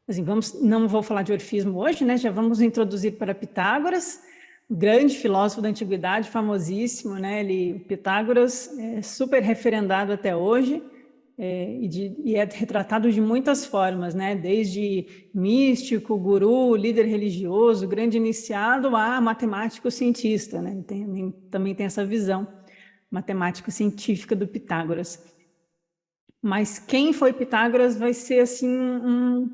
assim, não vou falar de orfismo hoje, né? Já vamos introduzir para Pitágoras, grande filósofo da antiguidade, famosíssimo, né? Pitágoras é super referendado até hoje, e é retratado de muitas formas, né? Desde místico, guru, líder religioso, grande iniciado, a matemático cientista, né? Também tem essa visão matemático científica do Pitágoras. Mas quem foi Pitágoras vai ser assim um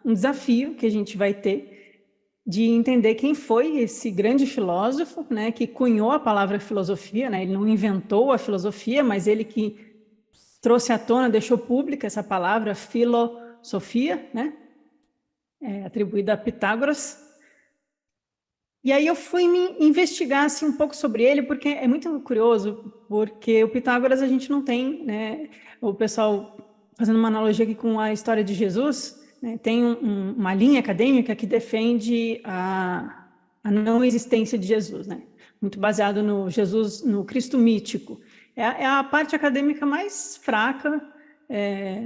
desafio que a gente vai ter de entender quem foi esse grande filósofo, né, que cunhou a palavra filosofia, né? Ele não inventou a filosofia, mas ele que trouxe à tona, deixou pública essa palavra filosofia, né, atribuída a Pitágoras. E aí eu fui me investigar assim, um pouco sobre ele, porque é muito curioso, porque o Pitágoras a gente não tem, né? O pessoal, fazendo uma analogia aqui com a história de Jesus, né, tem uma linha acadêmica que defende a não existência de Jesus, né? Muito baseado no Jesus, no Cristo mítico. É a parte acadêmica mais fraca,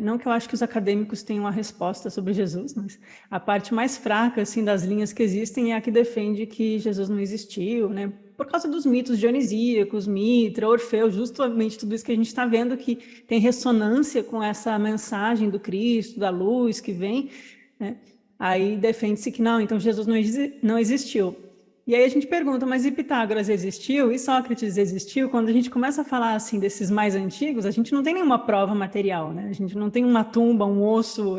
não que eu acho que os acadêmicos tenham a resposta sobre Jesus, mas a parte mais fraca assim das linhas que existem é a que defende que Jesus não existiu, né? Por causa dos mitos dionisíacos, Mitra, Orfeu, justamente tudo isso que a gente está vendo que tem ressonância com essa mensagem do Cristo, da luz que vem, né? Aí defende-se que não, então Jesus não existiu. E aí a gente pergunta, mas e Pitágoras existiu? E Sócrates existiu? Quando a gente começa a falar assim desses mais antigos, a gente não tem nenhuma prova material, né? A gente não tem uma tumba, um osso,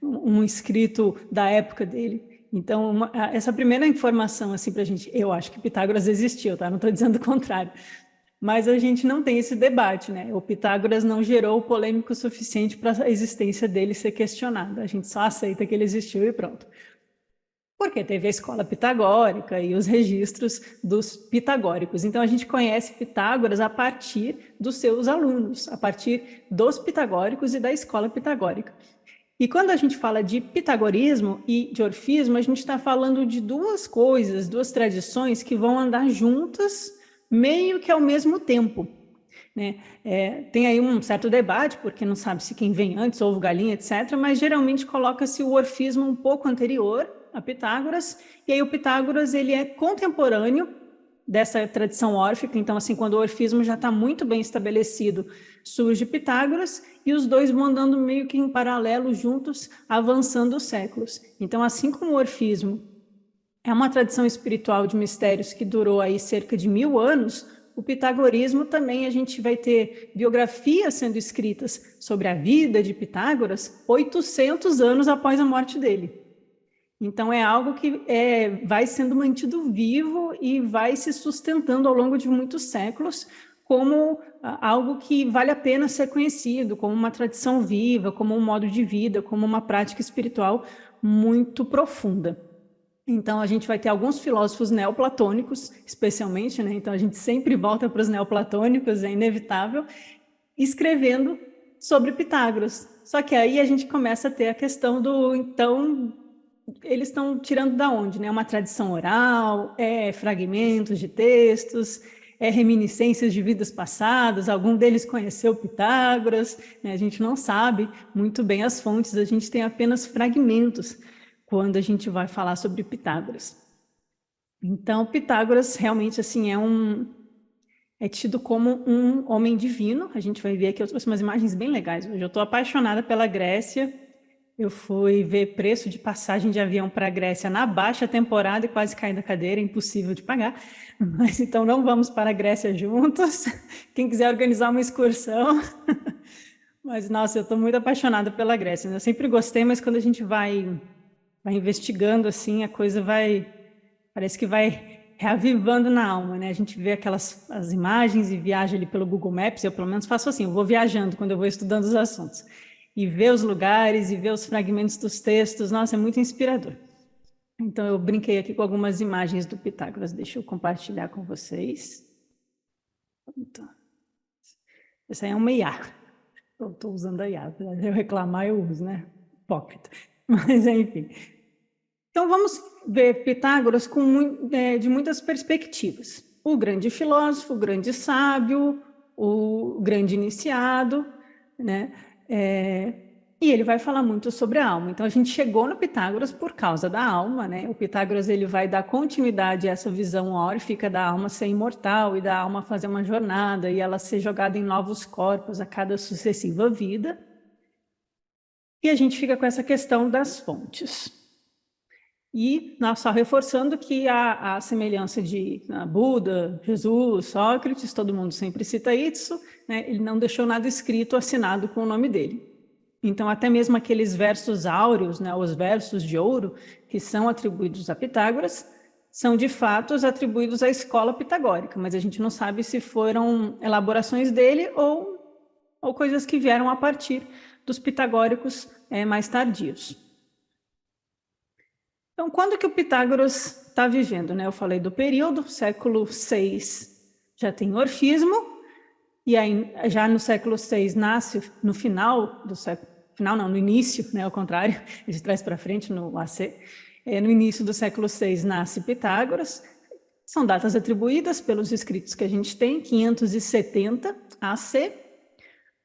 um escrito da época dele. Então, essa primeira informação assim para a gente, eu acho que Pitágoras existiu, tá? Não estou dizendo o contrário. Mas a gente não tem esse debate, né? O Pitágoras não gerou polêmico suficiente para a existência dele ser questionada. A gente só aceita que ele existiu e pronto. Porque teve a escola pitagórica e os registros dos pitagóricos. Então, a gente conhece Pitágoras a partir dos seus alunos, a partir dos pitagóricos e da escola pitagórica. E quando a gente fala de pitagorismo e de orfismo, a gente está falando de duas coisas, duas tradições que vão andar juntas meio que ao mesmo tempo, né? Tem aí um certo debate, porque não sabe se quem vem antes, ovo, galinha, etc., mas geralmente coloca-se o orfismo um pouco anterior a Pitágoras, e aí o Pitágoras ele é contemporâneo dessa tradição órfica, então assim, quando o orfismo já está muito bem estabelecido, surge Pitágoras, e os dois vão andando meio que em paralelo juntos, avançando os séculos. Então, assim como o orfismo é uma tradição espiritual de mistérios que durou aí cerca de 1000 anos, o pitagorismo também a gente vai ter biografias sendo escritas sobre a vida de Pitágoras 800 anos após a morte dele. Então é algo que vai sendo mantido vivo e vai se sustentando ao longo de muitos séculos como algo que vale a pena ser conhecido, como uma tradição viva, como um modo de vida, como uma prática espiritual muito profunda. Então, a gente vai ter alguns filósofos neoplatônicos, especialmente, né? Então, a gente sempre volta para os neoplatônicos, é inevitável, escrevendo sobre Pitágoras. Só que aí a gente começa a ter a questão do, então, eles estão tirando da onde, né? Uma tradição oral, fragmentos de textos, reminiscências de vidas passadas, algum deles conheceu Pitágoras, né? A gente não sabe muito bem as fontes, a gente tem apenas fragmentos quando a gente vai falar sobre Pitágoras. Então, Pitágoras realmente assim é tido como um homem divino. A gente vai ver aqui, eu trouxe umas imagens bem legais hoje. Eu estou apaixonada pela Grécia. Eu fui ver preço de passagem de avião para a Grécia na baixa temporada e quase caí da cadeira, impossível de pagar. Mas então não vamos para a Grécia juntos. Quem quiser organizar uma excursão. Mas, nossa, eu estou muito apaixonada pela Grécia. Eu sempre gostei, mas quando a gente vai investigando assim, a coisa parece que vai reavivando na alma, né? A gente vê as imagens e viaja ali pelo Google Maps, eu pelo menos faço assim, eu vou viajando quando eu vou estudando os assuntos. E ver os lugares e ver os fragmentos dos textos, nossa, é muito inspirador. Então eu brinquei aqui com algumas imagens do Pitágoras, deixa eu compartilhar com vocês. Então, essa aí é uma IA. Eu estou usando a IA, apesar de eu reclamar, eu uso, né? Pocket. Mas, enfim. Então, vamos ver Pitágoras de muitas perspectivas. O grande filósofo, o grande sábio, o grande iniciado, né? E ele vai falar muito sobre a alma. Então, a gente chegou no Pitágoras por causa da alma, né? O Pitágoras ele vai dar continuidade a essa visão órfica da alma ser imortal e da alma fazer uma jornada e ela ser jogada em novos corpos a cada sucessiva vida. E a gente fica com essa questão das fontes. E só reforçando que a semelhança de Buda, Jesus, Sócrates, todo mundo sempre cita isso, né? Ele não deixou nada escrito, assinado com o nome dele. Então, até mesmo aqueles versos áureos, né, os versos de ouro, que são atribuídos a Pitágoras, são de fato atribuídos à escola pitagórica, mas a gente não sabe se foram elaborações dele ou coisas que vieram a partir dos pitagóricos mais tardios. Então, quando que o Pitágoras está vivendo? Né? Eu falei do período, século VI já tem orfismo, e aí já no século VI nasce, no final do século, no início, né, ao contrário, de trás para frente, no AC, no início do século VI nasce Pitágoras, são datas atribuídas pelos escritos que a gente tem, 570 AC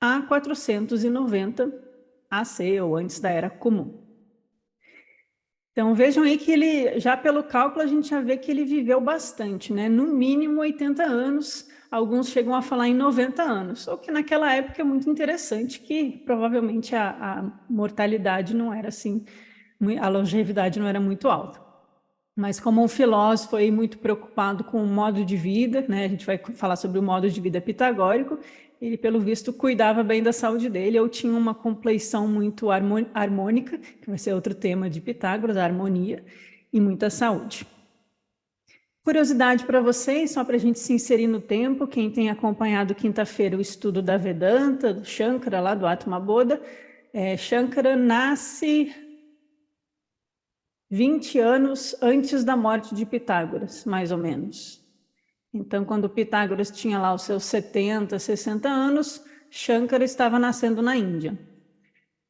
a 490 AC, ou antes da Era Comum. Então, vejam aí que ele, já pelo cálculo, a gente já vê que ele viveu bastante, né? No mínimo 80 anos, alguns chegam a falar em 90 anos, o que naquela época é muito interessante, que provavelmente a mortalidade não era assim, a longevidade não era muito alta. Mas como um filósofo aí muito preocupado com o modo de vida, né? A gente vai falar sobre o modo de vida pitagórico, ele, pelo visto, cuidava bem da saúde dele, ou tinha uma compleição muito harmônica, que vai ser outro tema de Pitágoras, a harmonia, e muita saúde. Curiosidade para vocês, só para a gente se inserir no tempo, quem tem acompanhado quinta-feira o estudo da Vedanta, do Shankara, lá do Atma Bodha, Shankara nasce 20 anos antes da morte de Pitágoras, mais ou menos. Então, quando Pitágoras tinha lá os seus 70, 60 anos, Shankara estava nascendo na Índia.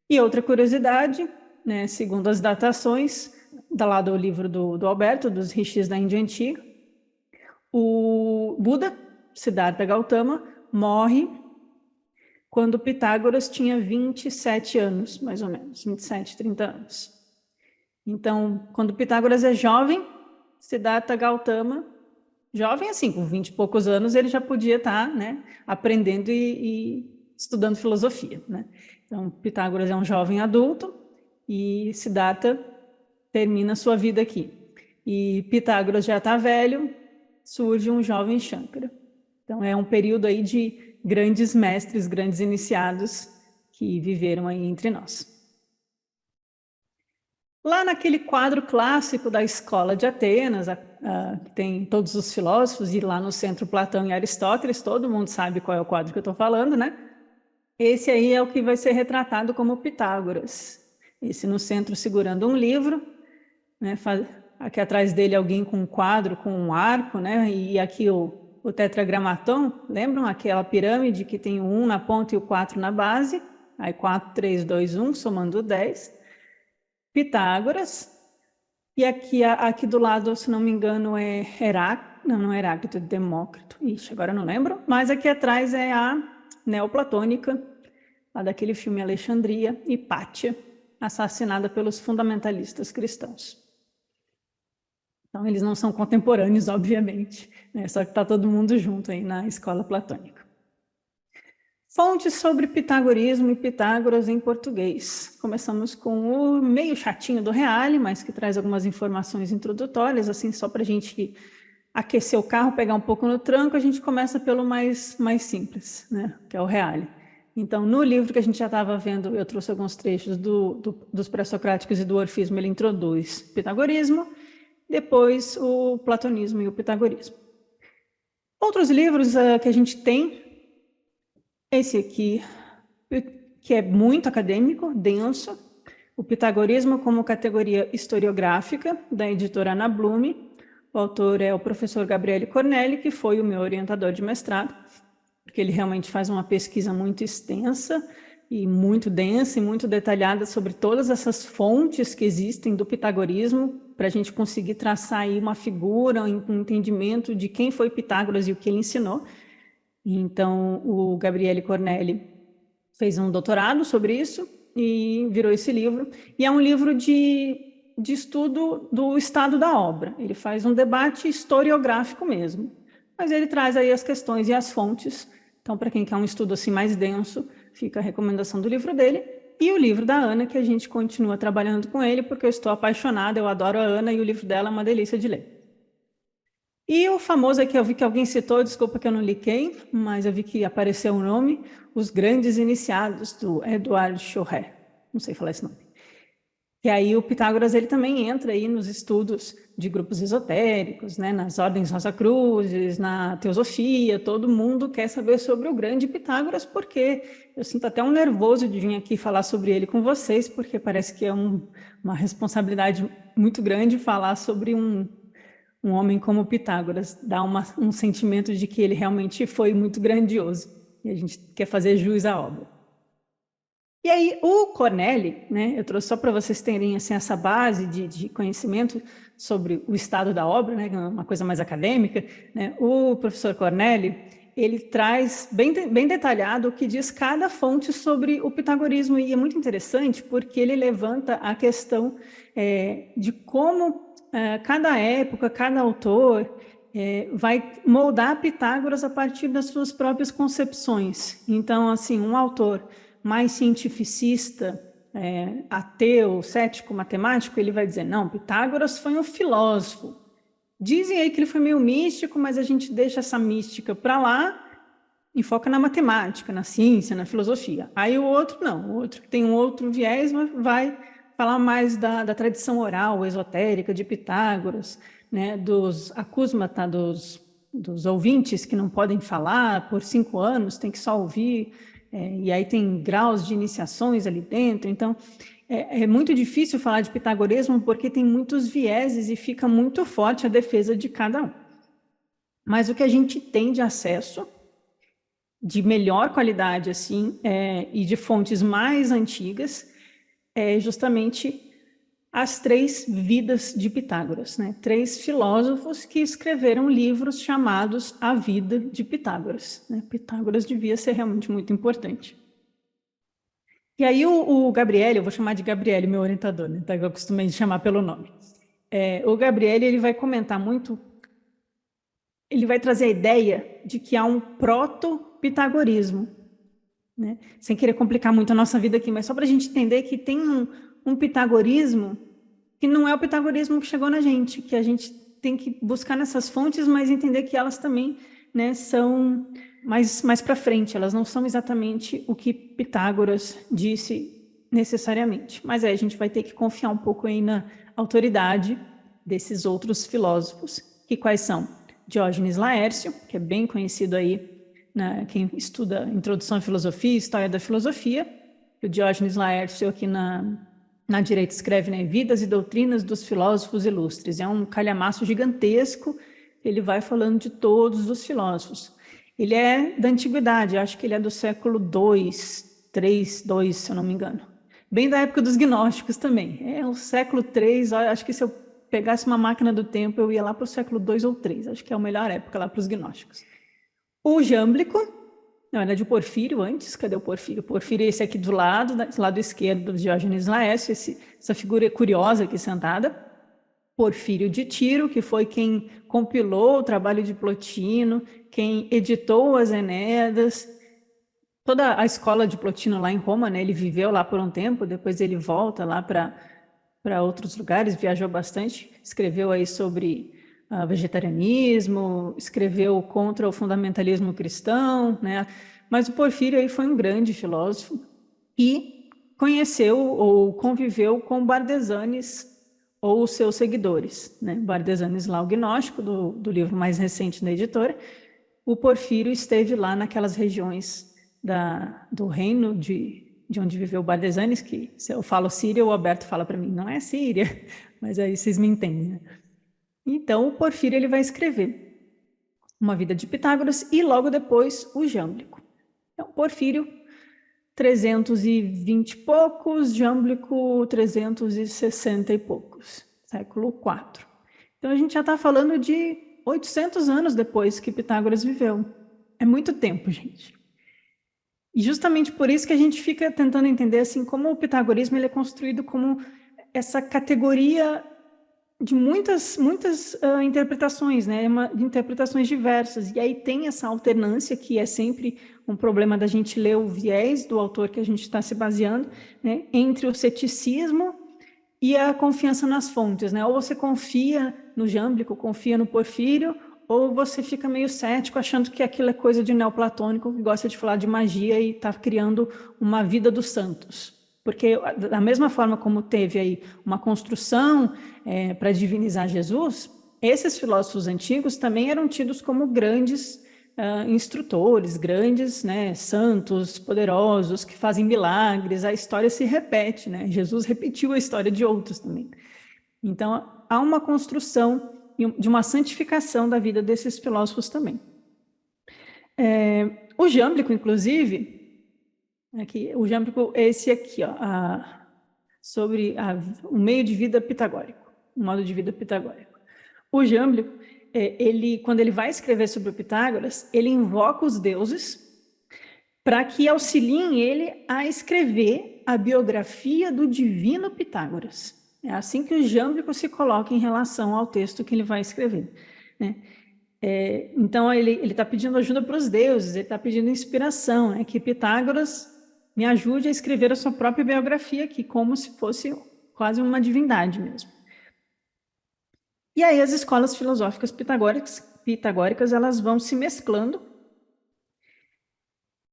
E outra curiosidade, né, segundo as datações, lá do livro do Alberto, dos rishis da Índia Antiga, o Buda, Siddhartha Gautama, morre quando Pitágoras tinha 27 anos, mais ou menos, 27, 30 anos. Então, quando Pitágoras é jovem, Siddhartha Gautama, jovem assim, com 20 e poucos anos, ele já podia estar, né, aprendendo e estudando filosofia, né? Então, Pitágoras é um jovem adulto e Siddhartha termina sua vida aqui. E Pitágoras já está velho, surge um jovem Shankara. Então, é um período aí de grandes mestres, grandes iniciados que viveram aí entre nós. Lá naquele quadro clássico da escola de Atenas, que tem todos os filósofos, e lá no centro Platão e Aristóteles, todo mundo sabe qual é o quadro que eu estou falando, né? Esse aí é o que vai ser retratado como Pitágoras. Esse no centro segurando um livro, né? Aqui atrás dele alguém com um quadro, com um arco, né? E aqui o tetragramaton, lembram aquela pirâmide que tem o 1 na ponta e o 4 na base? Aí 4, 3, 2, 1, somando 10. Pitágoras, e aqui do lado, se não me engano, é Heráclito, não é Heráclito, é Demócrito, ixi, agora eu não lembro, mas aqui atrás é a neoplatônica, lá daquele filme Alexandria, Hipátia, assassinada pelos fundamentalistas cristãos. Então, eles não são contemporâneos, obviamente, né? Só que está todo mundo junto aí na escola platônica. Fontes sobre pitagorismo e Pitágoras em português. Começamos com o meio chatinho do Reale, mas que traz algumas informações introdutórias, assim, só para a gente aquecer o carro, pegar um pouco no tranco, a gente começa pelo mais simples, né, que é o Reale. Então, no livro que a gente já estava vendo, eu trouxe alguns trechos dos pré-socráticos e do orfismo, ele introduz pitagorismo, depois o platonismo e o pitagorismo. Outros livros que a gente tem, esse aqui, que é muito acadêmico, denso, o Pitagorismo como categoria historiográfica, da editora Ana Blume. O autor é o professor Gabriele Cornelli, que foi o meu orientador de mestrado, porque ele realmente faz uma pesquisa muito extensa e muito densa e muito detalhada sobre todas essas fontes que existem do pitagorismo, para a gente conseguir traçar aí uma figura, um entendimento de quem foi Pitágoras e o que ele ensinou. Então, o Gabriele Cornelli fez um doutorado sobre isso, e virou esse livro. E é um livro de estudo do estado da obra. Ele faz um debate historiográfico mesmo, mas ele traz aí as questões e as fontes. Então, para quem quer um estudo assim mais denso, fica a recomendação do livro dele. E o livro da Ana, que a gente continua trabalhando com ele, porque eu estou apaixonada, eu adoro a Ana e o livro dela é uma delícia de ler. E o famoso aqui, eu vi que alguém citou, desculpa que eu não li quem, mas eu vi que apareceu o nome, Os Grandes Iniciados, do Edward Chorré. Não sei falar esse nome. E aí o Pitágoras ele também entra aí nos estudos de grupos esotéricos, né, nas ordens Rosacruzes, na teosofia, todo mundo quer saber sobre o grande Pitágoras, porque eu sinto até um nervoso de vir aqui falar sobre ele com vocês, porque parece que é uma responsabilidade muito grande falar sobre um homem como Pitágoras, dá um sentimento de que ele realmente foi muito grandioso, e a gente quer fazer jus à obra. E aí, o Cornelli, né, eu trouxe só para vocês terem assim, essa base de conhecimento sobre o estado da obra, né, uma coisa mais acadêmica, né, o professor Cornelli, ele traz bem detalhado o que diz cada fonte sobre o pitagorismo, e é muito interessante porque ele levanta a questão de como cada época, cada autor vai moldar Pitágoras a partir das suas próprias concepções. Então, assim, um autor mais cientificista, ateu, cético, matemático, ele vai dizer, não, Pitágoras foi um filósofo. Dizem aí que ele foi meio místico, mas a gente deixa essa mística para lá e foca na matemática, na ciência, na filosofia. Aí o outro não, o outro que tem um outro viés vai falar mais da tradição oral, esotérica, de Pitágoras, né, dos acúsmata, dos ouvintes que não podem falar por 5 anos, tem que só ouvir, e aí tem graus de iniciações ali dentro, então é muito difícil falar de pitagorismo porque tem muitos vieses e fica muito forte a defesa de cada um. Mas o que a gente tem de acesso de melhor qualidade assim e de fontes mais antigas é justamente as 3 vidas de Pitágoras, né? 3 filósofos que escreveram livros chamados A Vida de Pitágoras, né? Pitágoras devia ser realmente muito importante. E aí o Gabriele, eu vou chamar de Gabriele, meu orientador, né? Tá? Eu acostumei de chamar pelo nome. O Gabriele, ele vai comentar muito, ele vai trazer a ideia de que há um proto-pitagorismo, né? Sem querer complicar muito a nossa vida aqui, mas só para a gente entender que tem um pitagorismo que não é o pitagorismo que chegou na gente, que a gente tem que buscar nessas fontes, mas entender que elas também, né, são mais para frente, elas não são exatamente o que Pitágoras disse necessariamente. Mas aí a gente vai ter que confiar um pouco aí na autoridade desses outros filósofos, que quais são? Diógenes Laércio, que é bem conhecido aí, né, quem estuda Introdução à Filosofia, História da Filosofia. O Diógenes Laércio aqui na direita escreve, né, Vidas e Doutrinas dos Filósofos Ilustres. É um calhamaço gigantesco, ele vai falando de todos os filósofos. Ele é da antiguidade, acho que ele é do século II, 3, 2, se eu não me engano. Bem da época dos gnósticos também. É o século III, acho que se eu pegasse uma máquina do tempo, eu ia lá para o século II ou III. Acho que é a melhor época lá para os gnósticos. O Jâmblico, não, era de Porfírio antes, cadê o Porfírio? Porfírio é esse aqui do lado esquerdo do Diógenes Laércio, essa figura curiosa aqui sentada. Porfírio de Tiro, que foi quem compilou o trabalho de Plotino, quem editou as Enéidas, toda a escola de Plotino lá em Roma, né? Ele viveu lá por um tempo, depois ele volta lá para outros lugares, viajou bastante, escreveu aí sobre vegetarianismo, escreveu contra o fundamentalismo cristão, né? Mas o Porfírio aí foi um grande filósofo e conheceu ou conviveu com Bardesanes ou os seus seguidores, né? Bardesanes lá, o gnóstico, do livro mais recente da editora. O Porfírio esteve lá naquelas regiões do reino de onde viveu Bardesanes, que se eu falo Síria, o Alberto fala para mim, não é Síria, mas aí vocês me entendem, né? Então, o Porfírio ele vai escrever uma vida de Pitágoras e logo depois o Jâmblico. Então, Porfírio, 320 e poucos, Jâmblico, 360 e poucos, século IV. Então, a gente já está falando de 800 anos depois que Pitágoras viveu. É muito tempo, gente. E justamente por isso que a gente fica tentando entender assim como o pitagorismo ele é construído como essa categoria de muitas interpretações, né? De interpretações diversas. E aí tem essa alternância que é sempre um problema da gente ler o viés do autor que a gente está se baseando, né? Entre o ceticismo e a confiança nas fontes, né? Ou você confia no Jâmblico, confia no Porfírio, ou você fica meio cético, achando que aquilo é coisa de neoplatônico que gosta de falar de magia e está criando uma vida dos santos. Porque da mesma forma como teve aí uma construção para divinizar Jesus, esses filósofos antigos também eram tidos como grandes instrutores, grandes, né, santos, poderosos, que fazem milagres, a história se repete, né? Jesus repetiu a história de outros também. Então, há uma construção de uma santificação da vida desses filósofos também. O Jâmblico, inclusive, aqui, o Jâmblico é esse aqui, ó, sobre o meio de vida pitagórico, o modo de vida pitagórico. O Jâmblico, quando ele vai escrever sobre o Pitágoras, ele invoca os deuses para que auxiliem ele a escrever a biografia do divino Pitágoras. É assim que o Jâmblico se coloca em relação ao texto que ele vai escrever, né? Então, ele está pedindo ajuda para os deuses, ele está pedindo inspiração, né? Que Pitágoras me ajude a escrever a sua própria biografia aqui, como se fosse quase uma divindade mesmo. E aí as escolas filosóficas pitagóricas elas vão se mesclando.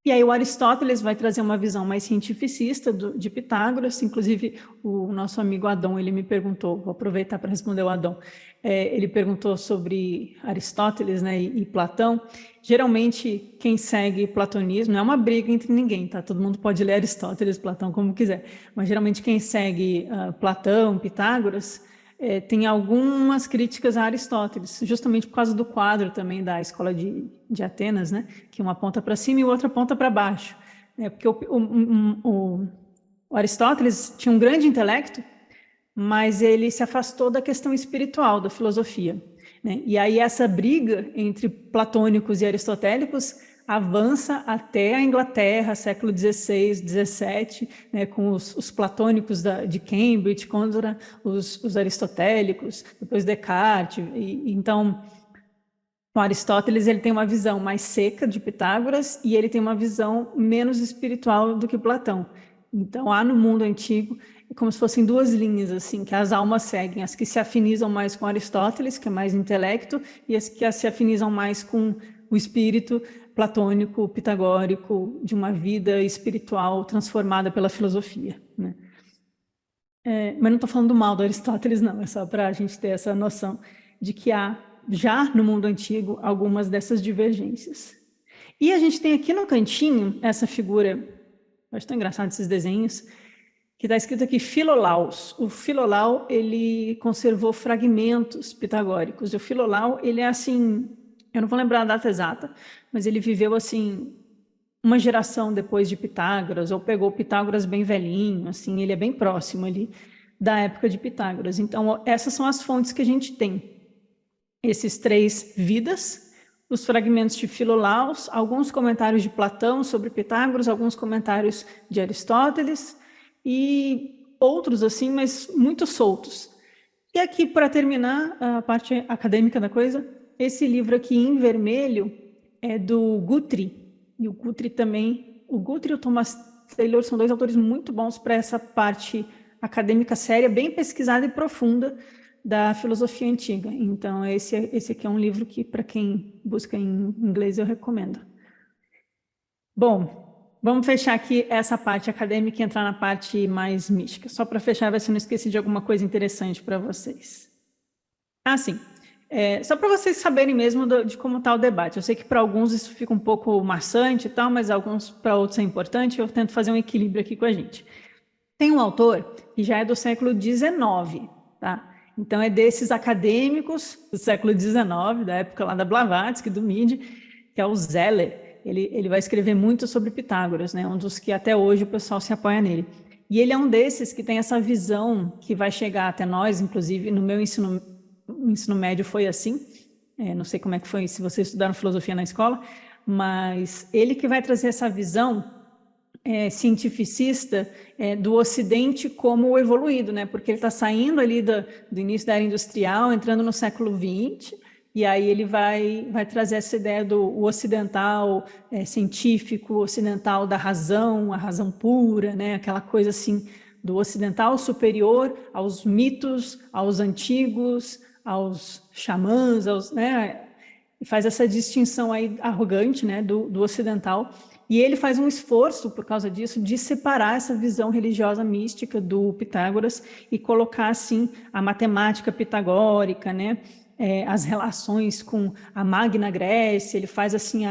E aí o Aristóteles vai trazer uma visão mais cientificista de Pitágoras, inclusive o nosso amigo Adão, ele me perguntou, vou aproveitar para responder o Adão, ele perguntou sobre Aristóteles, né, e Platão. Geralmente quem segue platonismo, não é uma briga entre ninguém, tá? Todo mundo pode ler Aristóteles, Platão, como quiser, mas geralmente quem segue Platão, Pitágoras, tem algumas críticas a Aristóteles, justamente por causa do quadro também da escola de Atenas, né? Que uma aponta para cima e outra aponta para baixo. Porque o Aristóteles tinha um grande intelecto, mas ele se afastou da questão espiritual, da filosofia, né? E aí essa briga entre platônicos e aristotélicos avança até a Inglaterra, século XVI, XVII, né, com os platônicos de Cambridge contra os aristotélicos, depois Descartes. Então, o Aristóteles ele tem uma visão mais seca de Pitágoras e ele tem uma visão menos espiritual do que Platão. Então, há no mundo antigo como se fossem duas linhas assim que as almas seguem, as que se afinizam mais com Aristóteles, que é mais intelecto, e as que se afinizam mais com o espírito platônico, pitagórico, de uma vida espiritual transformada pela filosofia, né? Mas não estou falando mal do Aristóteles, não, é só para a gente ter essa noção de que há, já no mundo antigo, algumas dessas divergências. E a gente tem aqui no cantinho essa figura, acho tão engraçado esses desenhos, que está escrito aqui Filolaus. O Filolau, ele conservou fragmentos pitagóricos. O Filolau, ele é assim, eu não vou lembrar a data exata, mas ele viveu assim uma geração depois de Pitágoras, ou pegou Pitágoras bem velhinho, assim, ele é bem próximo ali da época de Pitágoras. Então, essas são as fontes que a gente tem. Esses três vidas, os fragmentos de Filolaus, alguns comentários de Platão sobre Pitágoras, alguns comentários de Aristóteles, e outros assim, mas muito soltos. E aqui, para terminar a parte acadêmica da coisa, esse livro aqui em vermelho é do Guthrie, e o Guthrie também, o Guthrie e o Thomas Taylor são dois autores muito bons para essa parte acadêmica séria, bem pesquisada e profunda da filosofia antiga. Então, esse aqui é um livro que, para quem busca em inglês, eu recomendo. Bom, vamos fechar aqui essa parte acadêmica e entrar na parte mais mística. Só para fechar, ver se eu não esqueci de alguma coisa interessante para vocês. Sim. Só para vocês saberem mesmo de como está o debate. Eu sei que para alguns isso fica um pouco maçante e tal, mas para outros é importante. Eu tento fazer um equilíbrio aqui com a gente. Tem um autor que já é do século XIX, tá? Então é desses acadêmicos do século XIX, da época lá da Blavatsky, do Mide, que é o Zeller. Ele vai escrever muito sobre Pitágoras, né? Um dos que até hoje o pessoal se apoia nele. E ele é um desses que tem essa visão que vai chegar até nós, inclusive no meu ensino médio foi assim. Não sei como é que foi se vocês estudaram filosofia na escola, mas ele que vai trazer essa visão cientificista do Ocidente como o evoluído, né? Porque ele está saindo ali do início da era industrial, entrando no século XX, e aí ele vai trazer essa ideia do ocidental científico, ocidental da razão, a razão pura, né? Aquela coisa assim do ocidental superior aos mitos, aos antigos, aos xamãs, né? E faz essa distinção aí arrogante, né, do ocidental. E ele faz um esforço, por causa disso, de separar essa visão religiosa mística do Pitágoras e colocar, assim, a matemática pitagórica, né, as relações com a Magna Grécia. Ele faz, assim,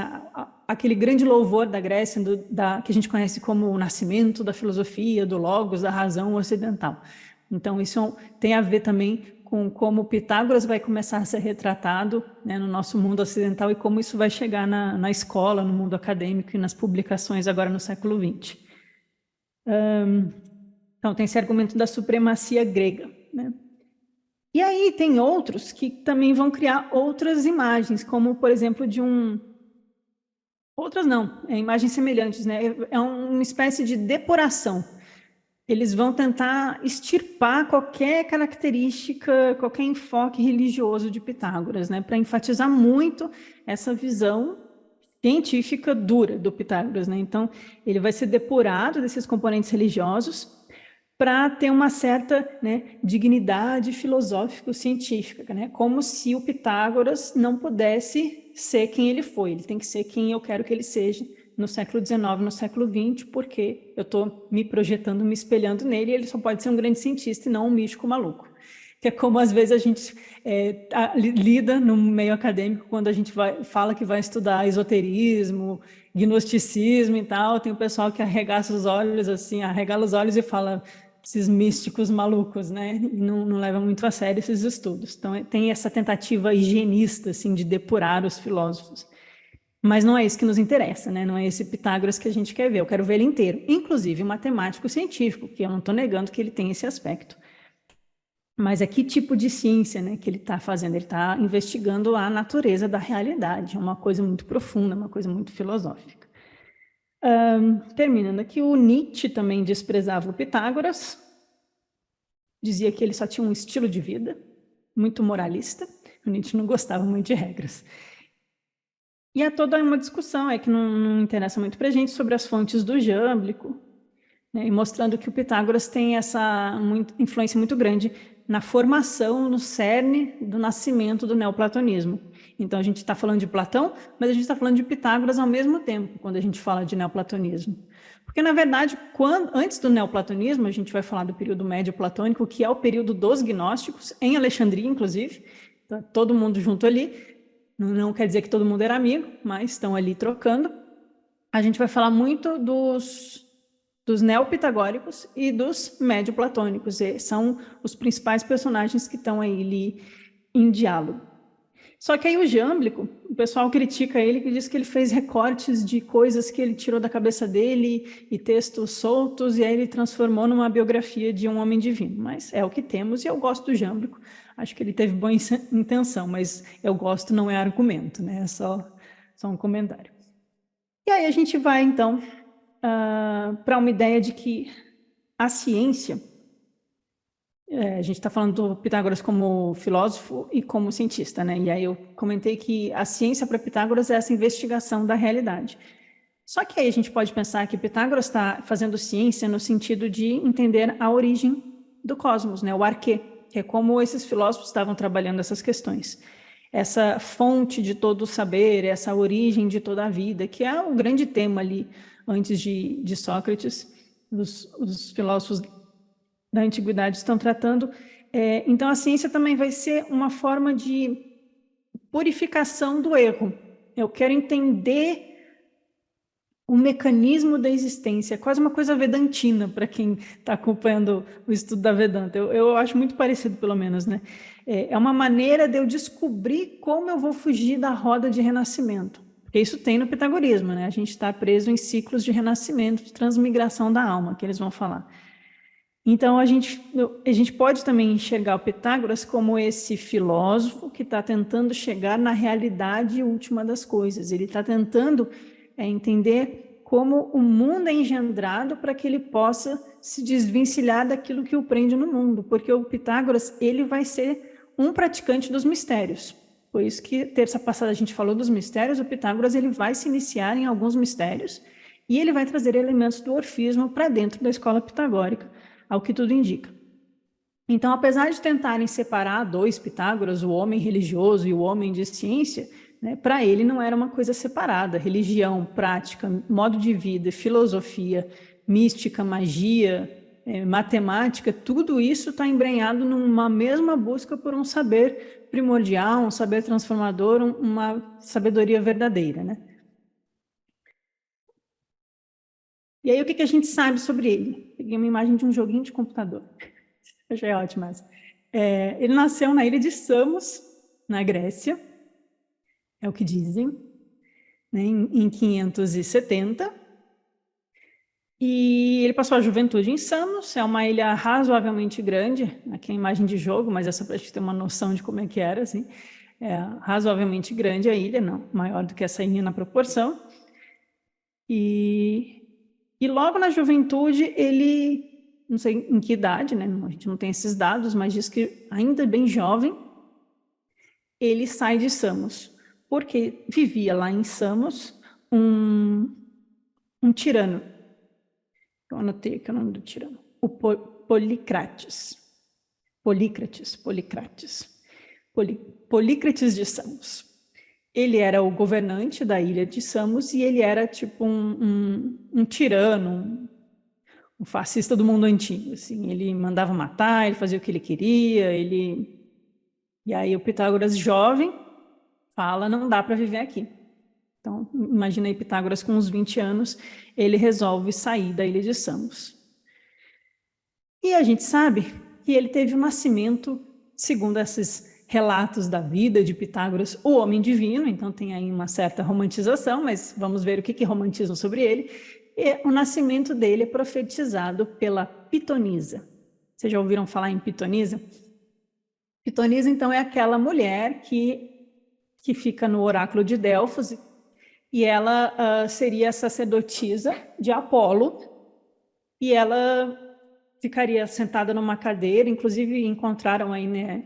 aquele grande louvor da Grécia, que a gente conhece como o nascimento da filosofia, do logos, da razão ocidental. Então, isso tem a ver também com como Pitágoras vai começar a ser retratado, né, no nosso mundo ocidental, e como isso vai chegar na escola, no mundo acadêmico e nas publicações agora no século XX. Então, tem esse argumento da supremacia grega, né? E aí tem outros que também vão criar outras imagens, como, por exemplo, outras não, imagens semelhantes, né? É uma espécie de depuração. Eles vão tentar extirpar qualquer característica, qualquer enfoque religioso de Pitágoras, né, para enfatizar muito essa visão científica dura do Pitágoras, né? Então, ele vai ser depurado desses componentes religiosos para ter uma certa, né, dignidade filosófico-científica, né? Como se o Pitágoras não pudesse ser quem ele foi. Ele tem que ser quem eu quero que ele seja no século XIX, no século XX, porque eu estou me projetando, me espelhando nele, e ele só pode ser um grande cientista e não um místico maluco. Que é como, às vezes, a gente lida no meio acadêmico, quando a gente fala que vai estudar esoterismo, gnosticismo e tal, tem o pessoal que arregaça os olhos, assim, arregala os olhos e fala esses místicos malucos, né? E não leva muito a sério esses estudos. Então, tem essa tentativa higienista, assim, de depurar os filósofos. Mas não é isso que nos interessa, né? Não é esse Pitágoras que a gente quer ver. Eu quero ver ele inteiro, inclusive matemático científico, que eu não estou negando que ele tem esse aspecto. Mas é que tipo de ciência, né, que ele está fazendo? Ele está investigando a natureza da realidade, uma coisa muito profunda, uma coisa muito filosófica. Terminando aqui, o Nietzsche também desprezava o Pitágoras, dizia que ele só tinha um estilo de vida muito moralista. O Nietzsche não gostava muito de regras. E há toda uma discussão que não interessa muito para a gente sobre as fontes do Jâmblico, né, e mostrando que o Pitágoras tem essa influência muito grande na formação, no cerne do nascimento do neoplatonismo. Então, a gente está falando de Platão, mas a gente está falando de Pitágoras ao mesmo tempo, quando a gente fala de neoplatonismo. Porque, na verdade, antes do neoplatonismo, a gente vai falar do período médio platônico, que é o período dos gnósticos, em Alexandria, inclusive, tá todo mundo junto ali. Não quer dizer que todo mundo era amigo, mas estão ali trocando. A gente vai falar muito dos neopitagóricos e dos médio-platônicos. São os principais personagens que estão aí ali em diálogo. Só que aí o Jâmblico, o pessoal critica ele, que diz que ele fez recortes de coisas que ele tirou da cabeça dele e textos soltos, e aí ele transformou numa biografia de um homem divino. Mas é o que temos, e eu gosto do Jâmblico. Acho que ele teve boa intenção, mas eu gosto não é argumento, né? É só um comentário. E aí a gente vai, então, para uma ideia de que a ciência, a gente está falando do Pitágoras como filósofo e como cientista, né? E aí eu comentei que a ciência para Pitágoras é essa investigação da realidade. Só que aí a gente pode pensar que Pitágoras está fazendo ciência no sentido de entender a origem do cosmos, né? O arquê, que é como esses filósofos estavam trabalhando essas questões. Essa fonte de todo o saber, essa origem de toda a vida, que é o grande tema ali, antes de Sócrates, os filósofos da antiguidade estão tratando. Então, a ciência também vai ser uma forma de purificação do erro. Eu quero entender o mecanismo da existência, é quase uma coisa vedantina para quem está acompanhando o estudo da Vedanta. Eu acho muito parecido, pelo menos, né? É uma maneira de eu descobrir como eu vou fugir da roda de renascimento. Porque isso tem no pitagorismo, né? A gente está preso em ciclos de renascimento, de transmigração da alma, que eles vão falar. Então, a gente pode também enxergar o Pitágoras como esse filósofo que está tentando chegar na realidade última das coisas. Ele está tentando entender como o mundo é engendrado para que ele possa se desvencilhar daquilo que o prende no mundo, porque o Pitágoras, ele vai ser um praticante dos mistérios. Por isso que terça passada a gente falou dos mistérios, o Pitágoras ele vai se iniciar em alguns mistérios e ele vai trazer elementos do orfismo para dentro da escola pitagórica, ao que tudo indica. Então, apesar de tentarem separar dois Pitágoras, o homem religioso e o homem de ciência, né, para ele não era uma coisa separada. Religião, prática, modo de vida, filosofia, mística, magia, matemática, tudo isso está embrenhado numa mesma busca por um saber primordial, um saber transformador, uma sabedoria verdadeira, né? E aí, o que a gente sabe sobre ele? Peguei uma imagem de um joguinho de computador. Achei ótimo essa. Ele nasceu na ilha de Samos, na Grécia, é o que dizem, né, em 570. E ele passou a juventude em Samos, é uma ilha razoavelmente grande, aqui é a imagem de jogo, mas é só para a gente ter uma noção de como é que era, assim. É razoavelmente grande a ilha, não maior do que essa ilha na proporção. E logo na juventude, ele, não sei em que idade, né? A gente não tem esses dados, mas diz que ainda bem jovem, ele sai de Samos, porque vivia lá em Samos um tirano. Eu anotei aqui o nome do tirano. O Polícrates. Polícrates de Samos. Ele era o governante da ilha de Samos e ele era tipo um tirano, um fascista do mundo antigo. Assim. Ele mandava matar, ele fazia o que ele queria, E aí o Pitágoras jovem fala, não dá para viver aqui. Então, imagina aí Pitágoras com uns 20 anos, ele resolve sair da ilha de Samos. E a gente sabe que ele teve um nascimento, segundo esses relatos da vida de Pitágoras, o homem divino, então tem aí uma certa romantização, mas vamos ver o que romantizam sobre ele. E o nascimento dele é profetizado pela Pitonisa. Vocês já ouviram falar em Pitonisa? Pitonisa, então, é aquela mulher que fica no oráculo de Delfos, e ela seria sacerdotisa de Apolo, e ela ficaria sentada numa cadeira, inclusive encontraram aí, né,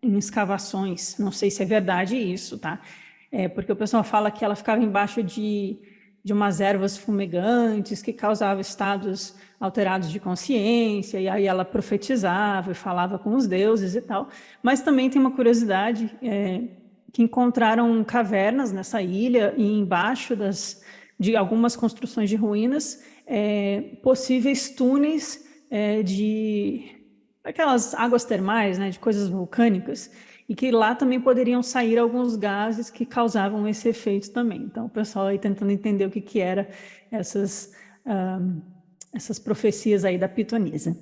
em escavações, não sei se é verdade isso, tá? Porque o pessoal fala que ela ficava embaixo de umas ervas fumegantes que causavam estados alterados de consciência, e aí ela profetizava e falava com os deuses e tal. Mas também tem uma curiosidade, que encontraram cavernas nessa ilha e embaixo de algumas construções de ruínas, possíveis túneis de aquelas águas termais, né, de coisas vulcânicas, e que lá também poderiam sair alguns gases que causavam esse efeito também. Então, o pessoal aí tentando entender o que era essas profecias aí da pitonisa.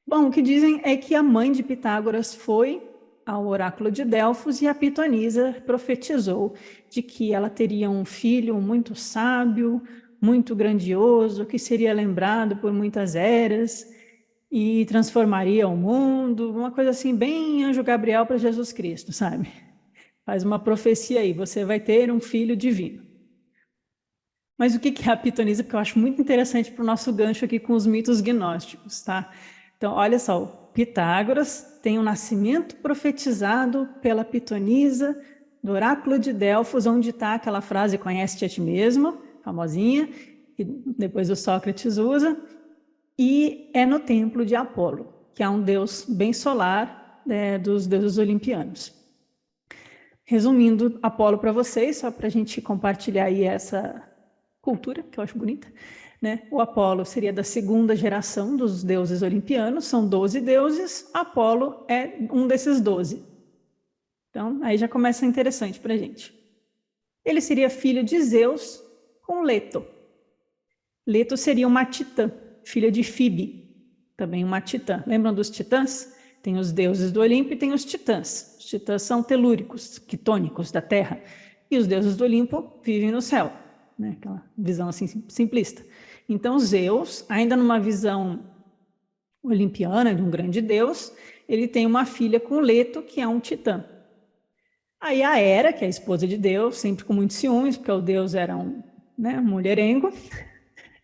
Bom, o que dizem é que a mãe de Pitágoras foi ao oráculo de Delfos e a pitonisa profetizou de que ela teria um filho muito sábio, muito grandioso, que seria lembrado por muitas eras e transformaria o mundo, uma coisa assim bem anjo Gabriel para Jesus Cristo, sabe? Faz uma profecia aí, você vai ter um filho divino. Mas o que é a pitonisa? Porque eu acho muito interessante para o nosso gancho aqui com os mitos gnósticos, tá? Então, olha só, Pitágoras tem um nascimento profetizado pela pitonisa do oráculo de Delfos, onde está aquela frase, conhece-te a ti mesmo, famosinha, que depois o Sócrates usa, e é no templo de Apolo, que é um deus bem solar, dos deuses olimpianos. Resumindo Apolo para vocês, só para a gente compartilhar aí essa cultura, que eu acho bonita, né? O Apolo seria da segunda geração dos deuses olimpianos, são 12 deuses, Apolo é um desses 12. Então, aí já começa interessante para a gente. Ele seria filho de Zeus com Leto. Leto seria uma titã, filha de Fibe, também uma titã. Lembram dos titãs? Tem os deuses do Olimpo e tem os titãs. Os titãs são telúricos, quitônicos da Terra. E os deuses do Olimpo vivem no céu, né? Aquela visão assim simplista. Então, Zeus, ainda numa visão olimpiana, de um grande deus, ele tem uma filha com Leto, que é um titã. Aí a Hera, que é a esposa de Deus, sempre com muitos ciúmes, porque o deus era um né, mulherengo.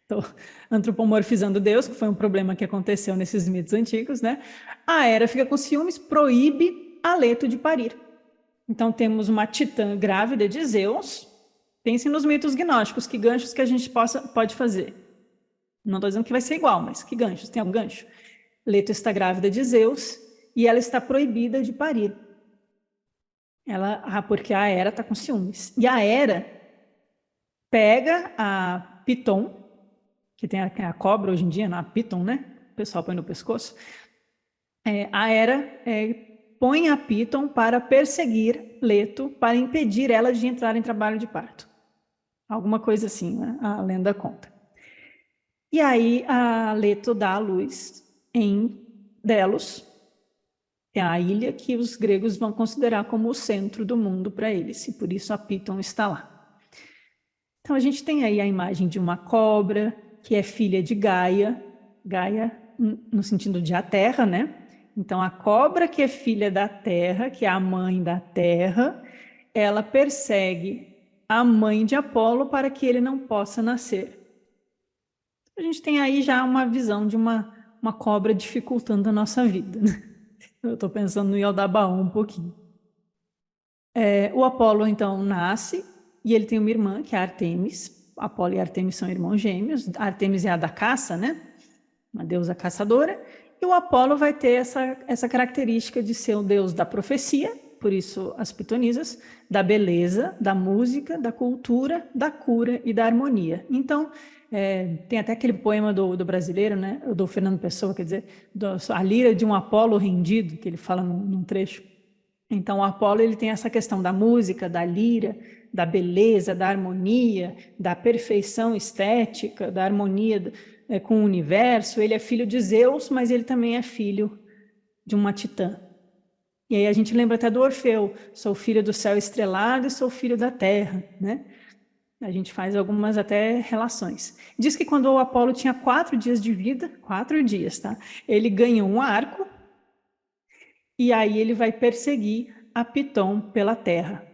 Estou antropomorfizando Deus, que foi um problema que aconteceu nesses mitos antigos, né? A Hera fica com ciúmes, proíbe a Leto de parir. Então temos uma titã grávida de Zeus. Pensem nos mitos gnósticos, que ganchos que a gente pode fazer. Não estou dizendo que vai ser igual, mas que ganchos? Tem algum gancho? Leto está grávida de Zeus e ela está proibida de parir. Porque a Hera está com ciúmes. E a Hera pega a Piton, que tem a cobra hoje em dia, a Piton, né? O pessoal põe no pescoço. A Hera põe a Piton para perseguir Leto, para impedir ela de entrar em trabalho de parto. Alguma coisa assim, né? A lenda conta. E aí a Leto dá a luz em Delos, que é a ilha que os gregos vão considerar como o centro do mundo para eles, e por isso a Piton está lá. Então a gente tem aí a imagem de uma cobra, que é filha de Gaia, Gaia no sentido de a terra, né? Então a cobra que é filha da terra, que é a mãe da terra, ela persegue a mãe de Apolo para que ele não possa nascer. A gente tem aí já uma visão de uma cobra dificultando a nossa vida, né? Eu estou pensando no Yaldabaoth um pouquinho. O Apolo, então, nasce e ele tem uma irmã, que é a Artemis. Apolo e Artemis são irmãos gêmeos. A Artemis é a da caça, né? Uma deusa caçadora. E o Apolo vai ter essa característica de ser o deus da profecia, por isso as pitonisas, da beleza, da música, da cultura, da cura e da harmonia. Então, tem até aquele poema do brasileiro, né? Do Fernando Pessoa, quer dizer, a lira de um Apolo rendido, que ele fala num trecho. Então, o Apolo ele tem essa questão da música, da lira, da beleza, da harmonia, da perfeição estética, da harmonia com o universo. Ele é filho de Zeus, mas ele também é filho de uma titã. E aí a gente lembra até do Orfeu, sou filho do céu estrelado e sou filho da terra, né? A gente faz algumas até relações. Diz que quando o Apolo tinha 4 dias de vida, 4 dias, tá? Ele ganhou um arco e aí ele vai perseguir a Piton pela terra.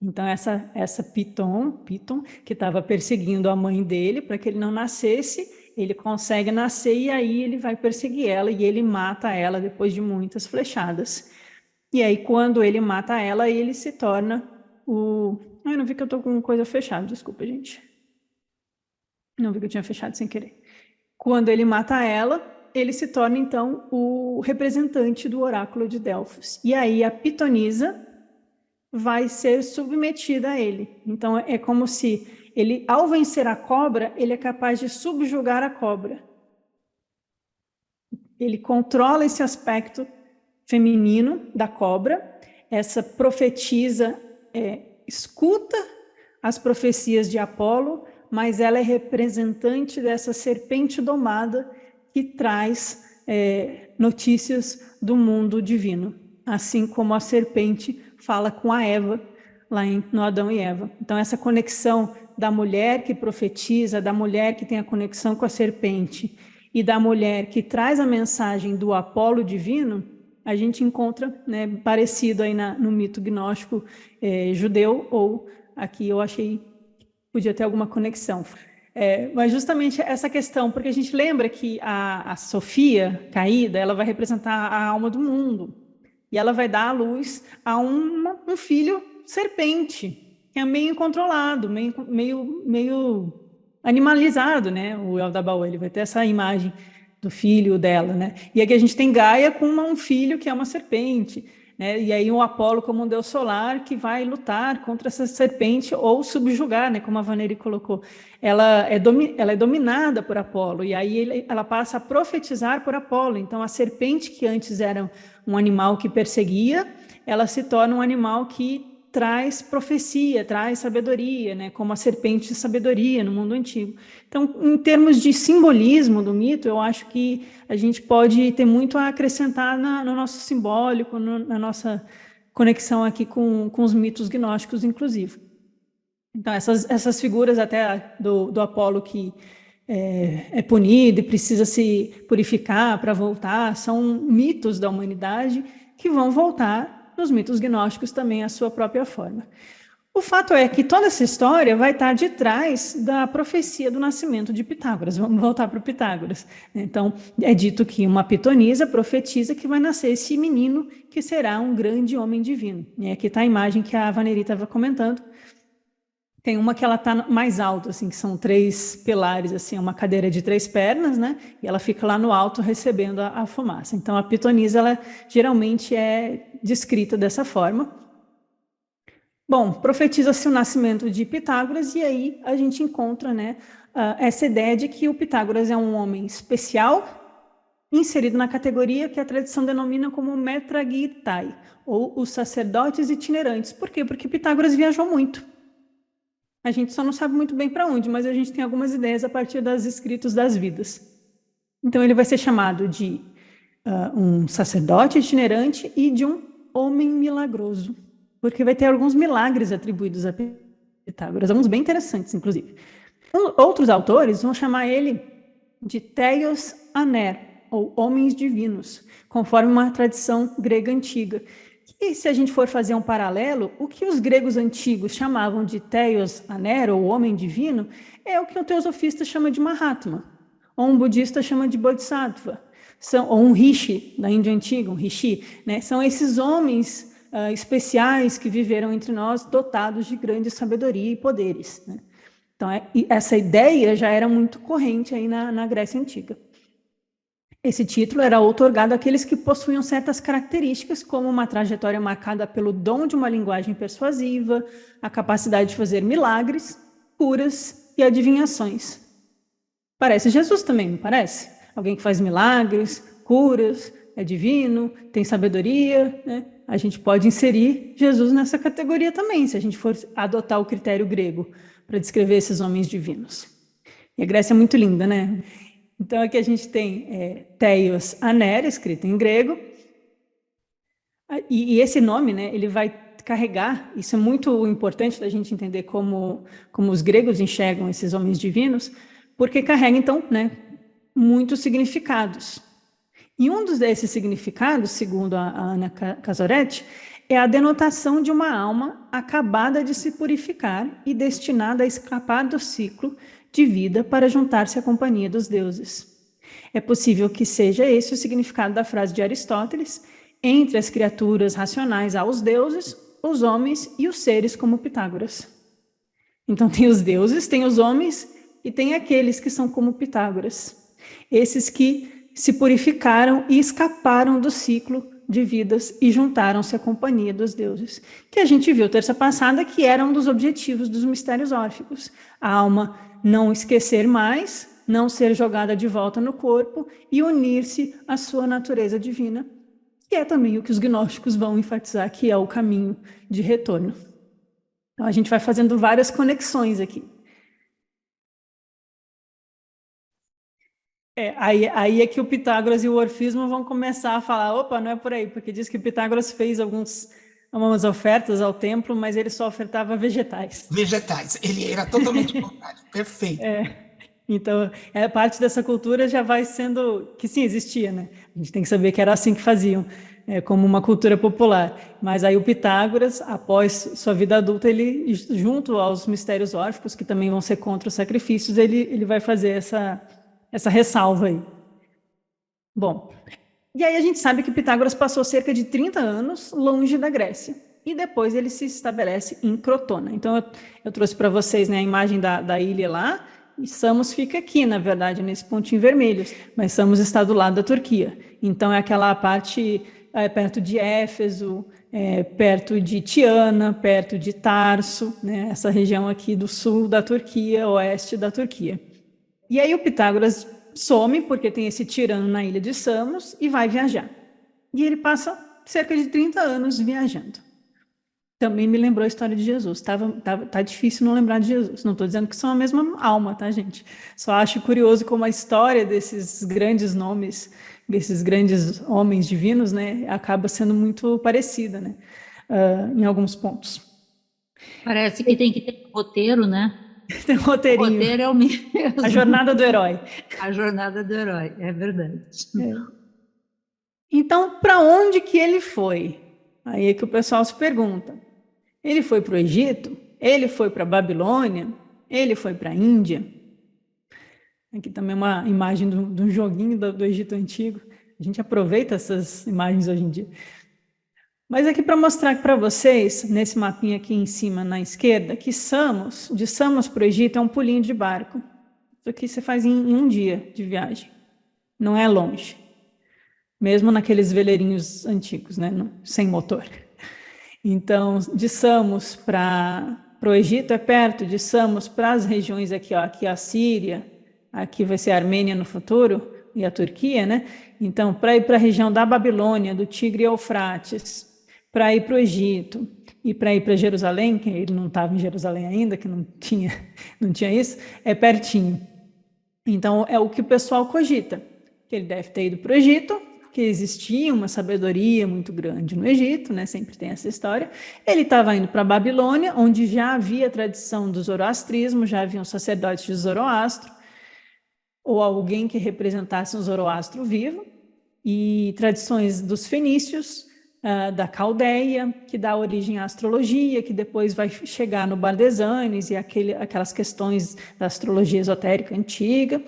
Então essa Piton que estava perseguindo a mãe dele para que ele não nascesse, ele consegue nascer e aí ele vai perseguir ela e ele mata ela depois de muitas flechadas. E aí quando ele mata ela, ele se torna o... eu não vi que eu estou com coisa fechada, desculpa, gente. Não vi que eu tinha fechado sem querer. Quando ele mata ela, ele se torna então o representante do oráculo de Delfos. E aí a pitonisa vai ser submetida a ele. Então é como se ele, ao vencer a cobra, ele é capaz de subjugar a cobra. Ele controla esse aspecto feminino da cobra. Essa profetisa escuta as profecias de Apolo, mas ela é representante dessa serpente domada que traz notícias do mundo divino, assim como a serpente fala com a Eva, lá no Adão e Eva. Então, essa conexão da mulher que profetiza, da mulher que tem a conexão com a serpente e da mulher que traz a mensagem do Apolo divino, a gente encontra, né, parecido aí no mito gnóstico judeu, ou aqui eu achei que podia ter alguma conexão. Mas justamente essa questão, porque a gente lembra que a Sofia caída, ela vai representar a alma do mundo, e ela vai dar à luz a um filho serpente, que é meio incontrolado, meio animalizado, né? O Yaldabaoth, ele vai ter essa imagem do filho dela, né? E aqui a gente tem Gaia com um filho que é uma serpente, né? E aí um Apolo como um deus solar que vai lutar contra essa serpente ou subjugar, né? Como a Vaneri colocou. Ela é dominada por Apolo, e aí ela passa a profetizar por Apolo. Então a serpente, que antes era um animal que perseguia, ela se torna um animal que traz profecia, traz sabedoria, né? Como a serpente de sabedoria no mundo antigo. Então, em termos de simbolismo do mito, eu acho que a gente pode ter muito a acrescentar no nosso simbólico, na nossa conexão aqui com os mitos gnósticos, inclusive. Então, essas figuras até do Apolo que é punido e precisa se purificar para voltar, são mitos da humanidade que vão voltar nos mitos gnósticos também à sua própria forma. O fato é que toda essa história vai estar de trás da profecia do nascimento de Pitágoras. Vamos voltar para o Pitágoras. Então, é dito que uma pitonisa profetiza que vai nascer esse menino que será um grande homem divino. E aqui está a imagem que a Vaneri estava comentando. Tem uma que ela está mais alta, assim, que são 3 pilares, assim, uma cadeira de 3 pernas, né? E ela fica lá no alto recebendo a fumaça. Então, a pitonisa, ela geralmente é descrita dessa forma. Bom, profetiza-se o nascimento de Pitágoras e aí a gente encontra, né, essa ideia de que o Pitágoras é um homem especial, inserido na categoria que a tradição denomina como metragitai, ou os sacerdotes itinerantes. Por quê? Porque Pitágoras viajou muito. A gente só não sabe muito bem para onde, mas a gente tem algumas ideias a partir dos escritos das vidas. Então ele vai ser chamado de um sacerdote itinerante e de um homem milagroso, porque vai ter alguns milagres atribuídos a Pitágoras, alguns bem interessantes, inclusive. Outros autores vão chamar ele de Theos Aner, ou homens divinos, conforme uma tradição grega antiga. E se a gente for fazer um paralelo, o que os gregos antigos chamavam de Theos Aner, ou homem divino, é o que um teosofista chama de Mahatma, ou um budista chama de Bodhisattva, ou um rishi, da Índia antiga, um rishi, né? São esses homens especiais que viveram entre nós, dotados de grande sabedoria e poderes, né? Então, essa ideia já era muito corrente aí na Grécia Antiga. Esse título era outorgado àqueles que possuíam certas características, como uma trajetória marcada pelo dom de uma linguagem persuasiva, a capacidade de fazer milagres, curas e adivinhações. Parece Jesus também, não parece? Alguém que faz milagres, curas, é divino, tem sabedoria, né? A gente pode inserir Jesus nessa categoria também, se a gente for adotar o critério grego para descrever esses homens divinos. E a Grécia é muito linda, né? Então, aqui a gente tem Theos Aner, escrito em grego, e esse nome, né, ele vai carregar, isso é muito importante da gente entender como os gregos enxergam esses homens divinos, porque carrega, então, né, muitos significados. E um desses significados, segundo a Ana Casoretti, é a denotação de uma alma acabada de se purificar e destinada a escapar do ciclo de vida para juntar-se à companhia dos deuses. É possível que seja esse o significado da frase de Aristóteles: entre as criaturas racionais há os deuses, os homens e os seres como Pitágoras. Então tem os deuses, tem os homens e tem aqueles que são como Pitágoras. Esses que se purificaram e escaparam do ciclo de vidas e juntaram-se à companhia dos deuses, que a gente viu terça passada que era um dos objetivos dos mistérios órficos. A alma não esquecer mais, não ser jogada de volta no corpo e unir-se à sua natureza divina, que é também o que os gnósticos vão enfatizar, que é o caminho de retorno. Então a gente vai fazendo várias conexões aqui. Aí é que o Pitágoras e o Orfismo vão começar a falar, opa, não é por aí, porque diz que Pitágoras fez algumas ofertas ao templo, mas ele só ofertava vegetais. Vegetais, ele era totalmente contrário, perfeito. Então, parte dessa cultura já vai sendo, que sim, existia, né? A gente tem que saber que era assim que faziam, como uma cultura popular. Mas aí o Pitágoras, após sua vida adulta, ele, junto aos mistérios órficos, que também vão ser contra os sacrifícios, ele vai fazer essa ressalva aí. Bom, e aí a gente sabe que Pitágoras passou cerca de 30 anos longe da Grécia. E depois ele se estabelece em Crotona. Então eu trouxe para vocês, né, a imagem da ilha lá, e Samos fica aqui, na verdade, nesse pontinho vermelho, mas Samos está do lado da Turquia. Então é aquela parte perto de Éfeso, perto de Tiana, perto de Tarso, né, essa região aqui do sul da Turquia, oeste da Turquia. E aí o Pitágoras some, porque tem esse tirano na ilha de Samos, e vai viajar. E ele passa cerca de 30 anos viajando. Também me lembrou a história de Jesus. Tá difícil não lembrar de Jesus. Não estou dizendo que são a mesma alma, tá, gente? Só acho curioso como a história desses grandes nomes, desses grandes homens divinos, né, acaba sendo muito parecida, né, em alguns pontos. Parece que tem que ter um roteiro, né? Tem um roteirinho. O roteiro é o mesmo. A jornada do herói. A jornada do herói, é verdade. Então, para onde que ele foi? Aí é que o pessoal se pergunta. Ele foi para o Egito? Ele foi para a Babilônia? Ele foi para a Índia? Aqui também uma imagem de um joguinho do Egito Antigo. A gente aproveita essas imagens hoje em dia. Mas aqui para mostrar para vocês, nesse mapinha aqui em cima, na esquerda, que de Samos para o Egito é um pulinho de barco. Isso aqui você faz em um dia de viagem. Não é longe. Mesmo naqueles veleirinhos antigos, né? Sem motor. Então, de Samos para o Egito é perto, de Samos para as regiões aqui, ó, aqui a Síria, aqui vai ser a Armênia no futuro, e a Turquia, né? Então, para ir para a região da Babilônia, do Tigre e Eufrates, para ir para o Egito e para ir para Jerusalém, que ele não estava em Jerusalém ainda, que não tinha isso, é pertinho. Então, é o que o pessoal cogita, que ele deve ter ido para o Egito, que existia uma sabedoria muito grande no Egito, né? Sempre tem essa história. Ele estava indo para a Babilônia, onde já havia a tradição do zoroastrismo, já haviam sacerdotes de Zoroastro, ou alguém que representasse um Zoroastro vivo, e tradições dos fenícios, da Caldeia, que dá origem à astrologia, que depois vai chegar no Bardesanes e aquelas questões da astrologia esotérica antiga,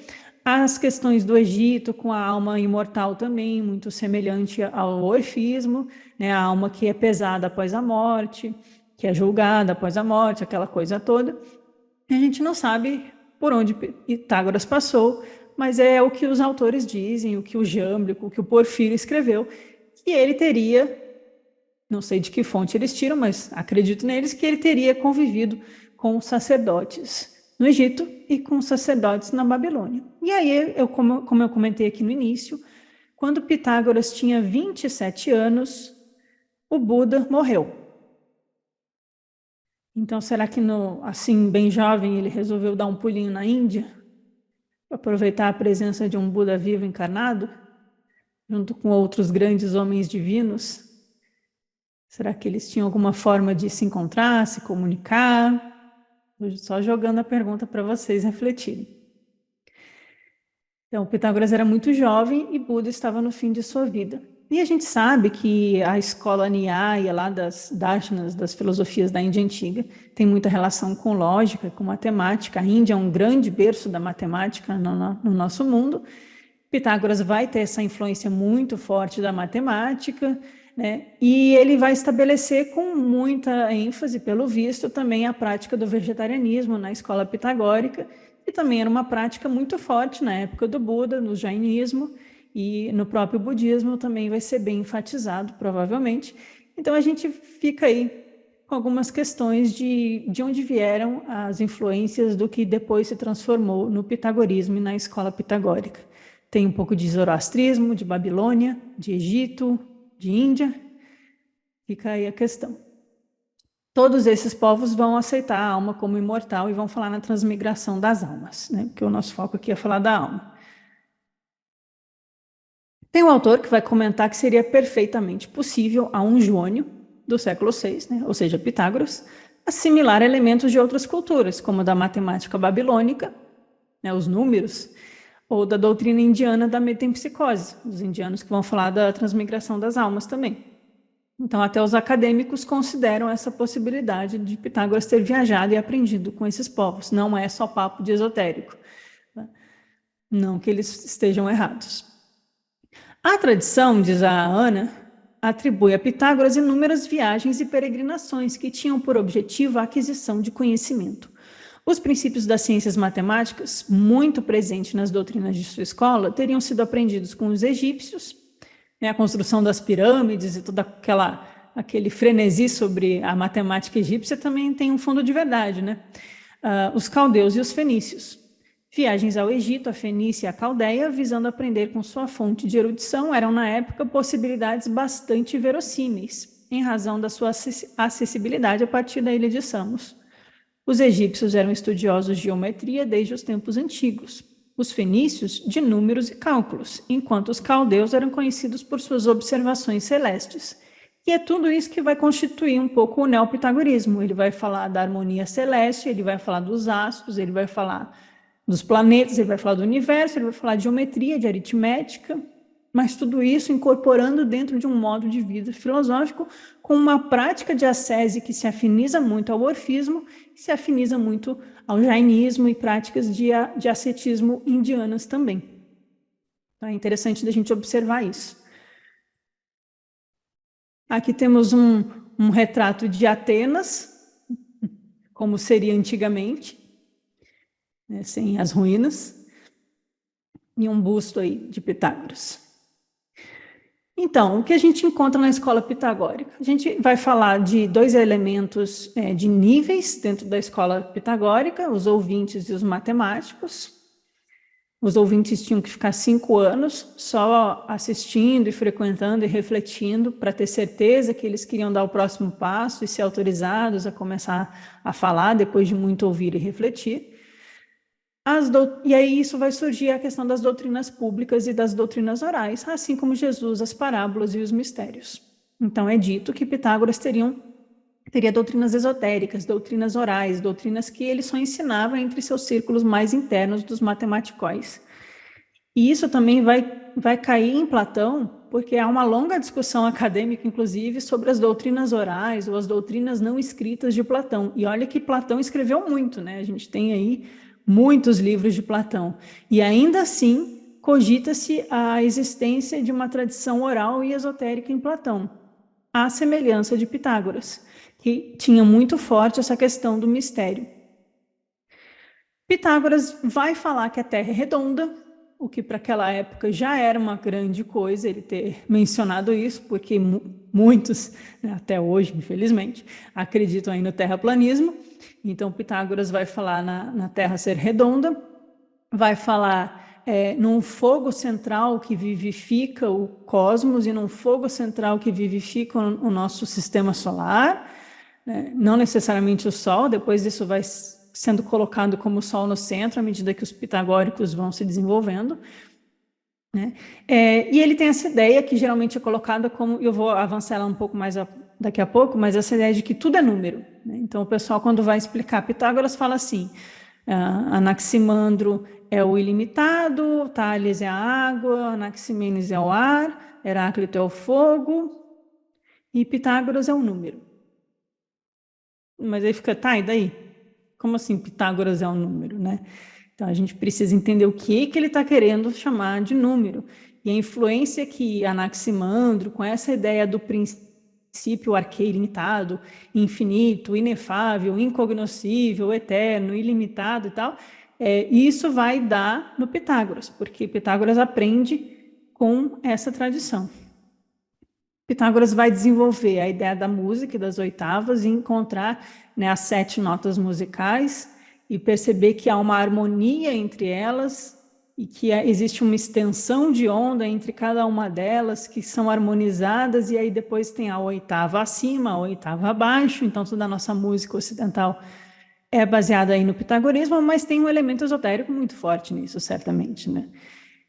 as questões do Egito com a alma imortal também, muito semelhante ao orfismo, né? A alma que é pesada após a morte, que é julgada após a morte, aquela coisa toda. A gente não sabe por onde Pitágoras passou, mas é o que os autores dizem, o que o Jâmblico, o que o Porfírio escreveu, que ele teria, não sei de que fonte eles tiram, mas acredito neles, que ele teria convivido com sacerdotes no Egito e com sacerdotes na Babilônia. E aí, como eu comentei aqui no início, quando Pitágoras tinha 27 anos, o Buda morreu. Então, será que, assim, bem jovem, ele resolveu dar um pulinho na Índia, para aproveitar a presença de um Buda vivo encarnado, junto com outros grandes homens divinos? Será que eles tinham alguma forma de se encontrar, se comunicar? Só jogando a pergunta para vocês refletirem. Então, Pitágoras era muito jovem e Buda estava no fim de sua vida. E a gente sabe que a escola Nyaya, lá das Darshanas, das filosofias da Índia Antiga, tem muita relação com lógica, com matemática. A Índia é um grande berço da matemática no nosso mundo. Pitágoras vai ter essa influência muito forte da matemática, né? E ele vai estabelecer com muita ênfase, pelo visto, também a prática do vegetarianismo na escola pitagórica, que também era uma prática muito forte na época do Buda, no jainismo, e no próprio budismo também vai ser bem enfatizado, provavelmente. Então a gente fica aí com algumas questões de onde vieram as influências do que depois se transformou no pitagorismo e na escola pitagórica. Tem um pouco de zoroastrismo, de Babilônia, de Egito, de Índia. Fica aí a questão. Todos esses povos vão aceitar a alma como imortal e vão falar na transmigração das almas, né? Porque o nosso foco aqui é falar da alma. Tem um autor que vai comentar que seria perfeitamente possível a um jônio do século VI, né? Ou seja, Pitágoras, assimilar elementos de outras culturas, como da matemática babilônica, né, os números, ou da doutrina indiana da metempsicose, os indianos que vão falar da transmigração das almas também. Então, até os acadêmicos consideram essa possibilidade de Pitágoras ter viajado e aprendido com esses povos. Não é só papo de esotérico, né? Não que eles estejam errados. A tradição, diz a Ana, atribui a Pitágoras inúmeras viagens e peregrinações que tinham por objetivo a aquisição de conhecimento. Os princípios das ciências matemáticas, muito presentes nas doutrinas de sua escola, teriam sido aprendidos com os egípcios, né, a construção das pirâmides e todo aquele frenesi sobre a matemática egípcia também tem um fundo de verdade, né? Os caldeus e os fenícios. Viagens ao Egito, a Fenícia e a Caldeia, visando aprender com sua fonte de erudição, eram, na época, possibilidades bastante verossímeis, em razão da sua acessibilidade a partir da ilha de Samos. Os egípcios eram estudiosos de geometria desde os tempos antigos, os fenícios de números e cálculos, enquanto os caldeus eram conhecidos por suas observações celestes. E é tudo isso que vai constituir um pouco o neopitagorismo. Ele vai falar da harmonia celeste, ele vai falar dos astros, ele vai falar dos planetas, ele vai falar do universo, ele vai falar de geometria, de aritmética, mas tudo isso incorporando dentro de um modo de vida filosófico, com uma prática de ascese que se afiniza muito ao orfismo, se afiniza muito ao jainismo e práticas de ascetismo indianas também. Então, é interessante da gente observar isso. Aqui temos um retrato de Atenas, como seria antigamente, né, sem as ruínas, e um busto aí de Pitágoras. Então, o que a gente encontra na escola pitagórica? A gente vai falar de dois elementos de níveis dentro da escola pitagórica, os ouvintes e os matemáticos. Os ouvintes tinham que ficar 5 anos só assistindo e frequentando e refletindo para ter certeza que eles queriam dar o próximo passo e ser autorizados a começar a falar depois de muito ouvir e refletir. E aí isso vai surgir a questão das doutrinas públicas e das doutrinas orais, assim como Jesus, as parábolas e os mistérios. Então é dito que Pitágoras teria doutrinas esotéricas, doutrinas orais, doutrinas que ele só ensinava entre seus círculos mais internos dos matematicóis. E isso também vai cair em Platão, porque há uma longa discussão acadêmica, inclusive, sobre as doutrinas orais ou as doutrinas não escritas de Platão. E olha que Platão escreveu muito, né? A gente tem aí muitos livros de Platão. E ainda assim, cogita-se a existência de uma tradição oral e esotérica em Platão, à semelhança de Pitágoras, que tinha muito forte essa questão do mistério. Pitágoras vai falar que a Terra é redonda, o que para aquela época já era uma grande coisa ele ter mencionado isso, porque muitos, né, até hoje, infelizmente, acreditam aí no terraplanismo. Então, Pitágoras vai falar na Terra ser redonda, vai falar num fogo central que vivifica o cosmos e num fogo central que vivifica o nosso sistema solar, né? Não necessariamente o Sol, depois isso vai sendo colocado como Sol no centro, à medida que os pitagóricos vão se desenvolvendo, né? E ele tem essa ideia que geralmente é colocada como, eu vou avançar ela um pouco mais daqui a pouco, mas essa ideia de que tudo é número, né? Então o pessoal, quando vai explicar Pitágoras, fala assim, Anaximandro é o ilimitado, Tales é a água, Anaximenes é o ar, Heráclito é o fogo, e Pitágoras é o número. Mas aí fica, tá, e daí? Como assim Pitágoras é um número, né? Então a gente precisa entender o que ele está querendo chamar de número. E a influência que Anaximandro, com essa ideia do princípio arqueiro ilimitado, infinito, inefável, incognoscível, eterno, ilimitado e tal, isso vai dar no Pitágoras, porque Pitágoras aprende com essa tradição. Pitágoras vai desenvolver a ideia da música e das oitavas e encontrar, né, as 7 notas musicais e perceber que há uma harmonia entre elas e que existe uma extensão de onda entre cada uma delas que são harmonizadas, e aí depois tem a oitava acima, a oitava abaixo. Então toda a nossa música ocidental é baseada aí no pitagorismo, mas tem um elemento esotérico muito forte nisso, certamente, né?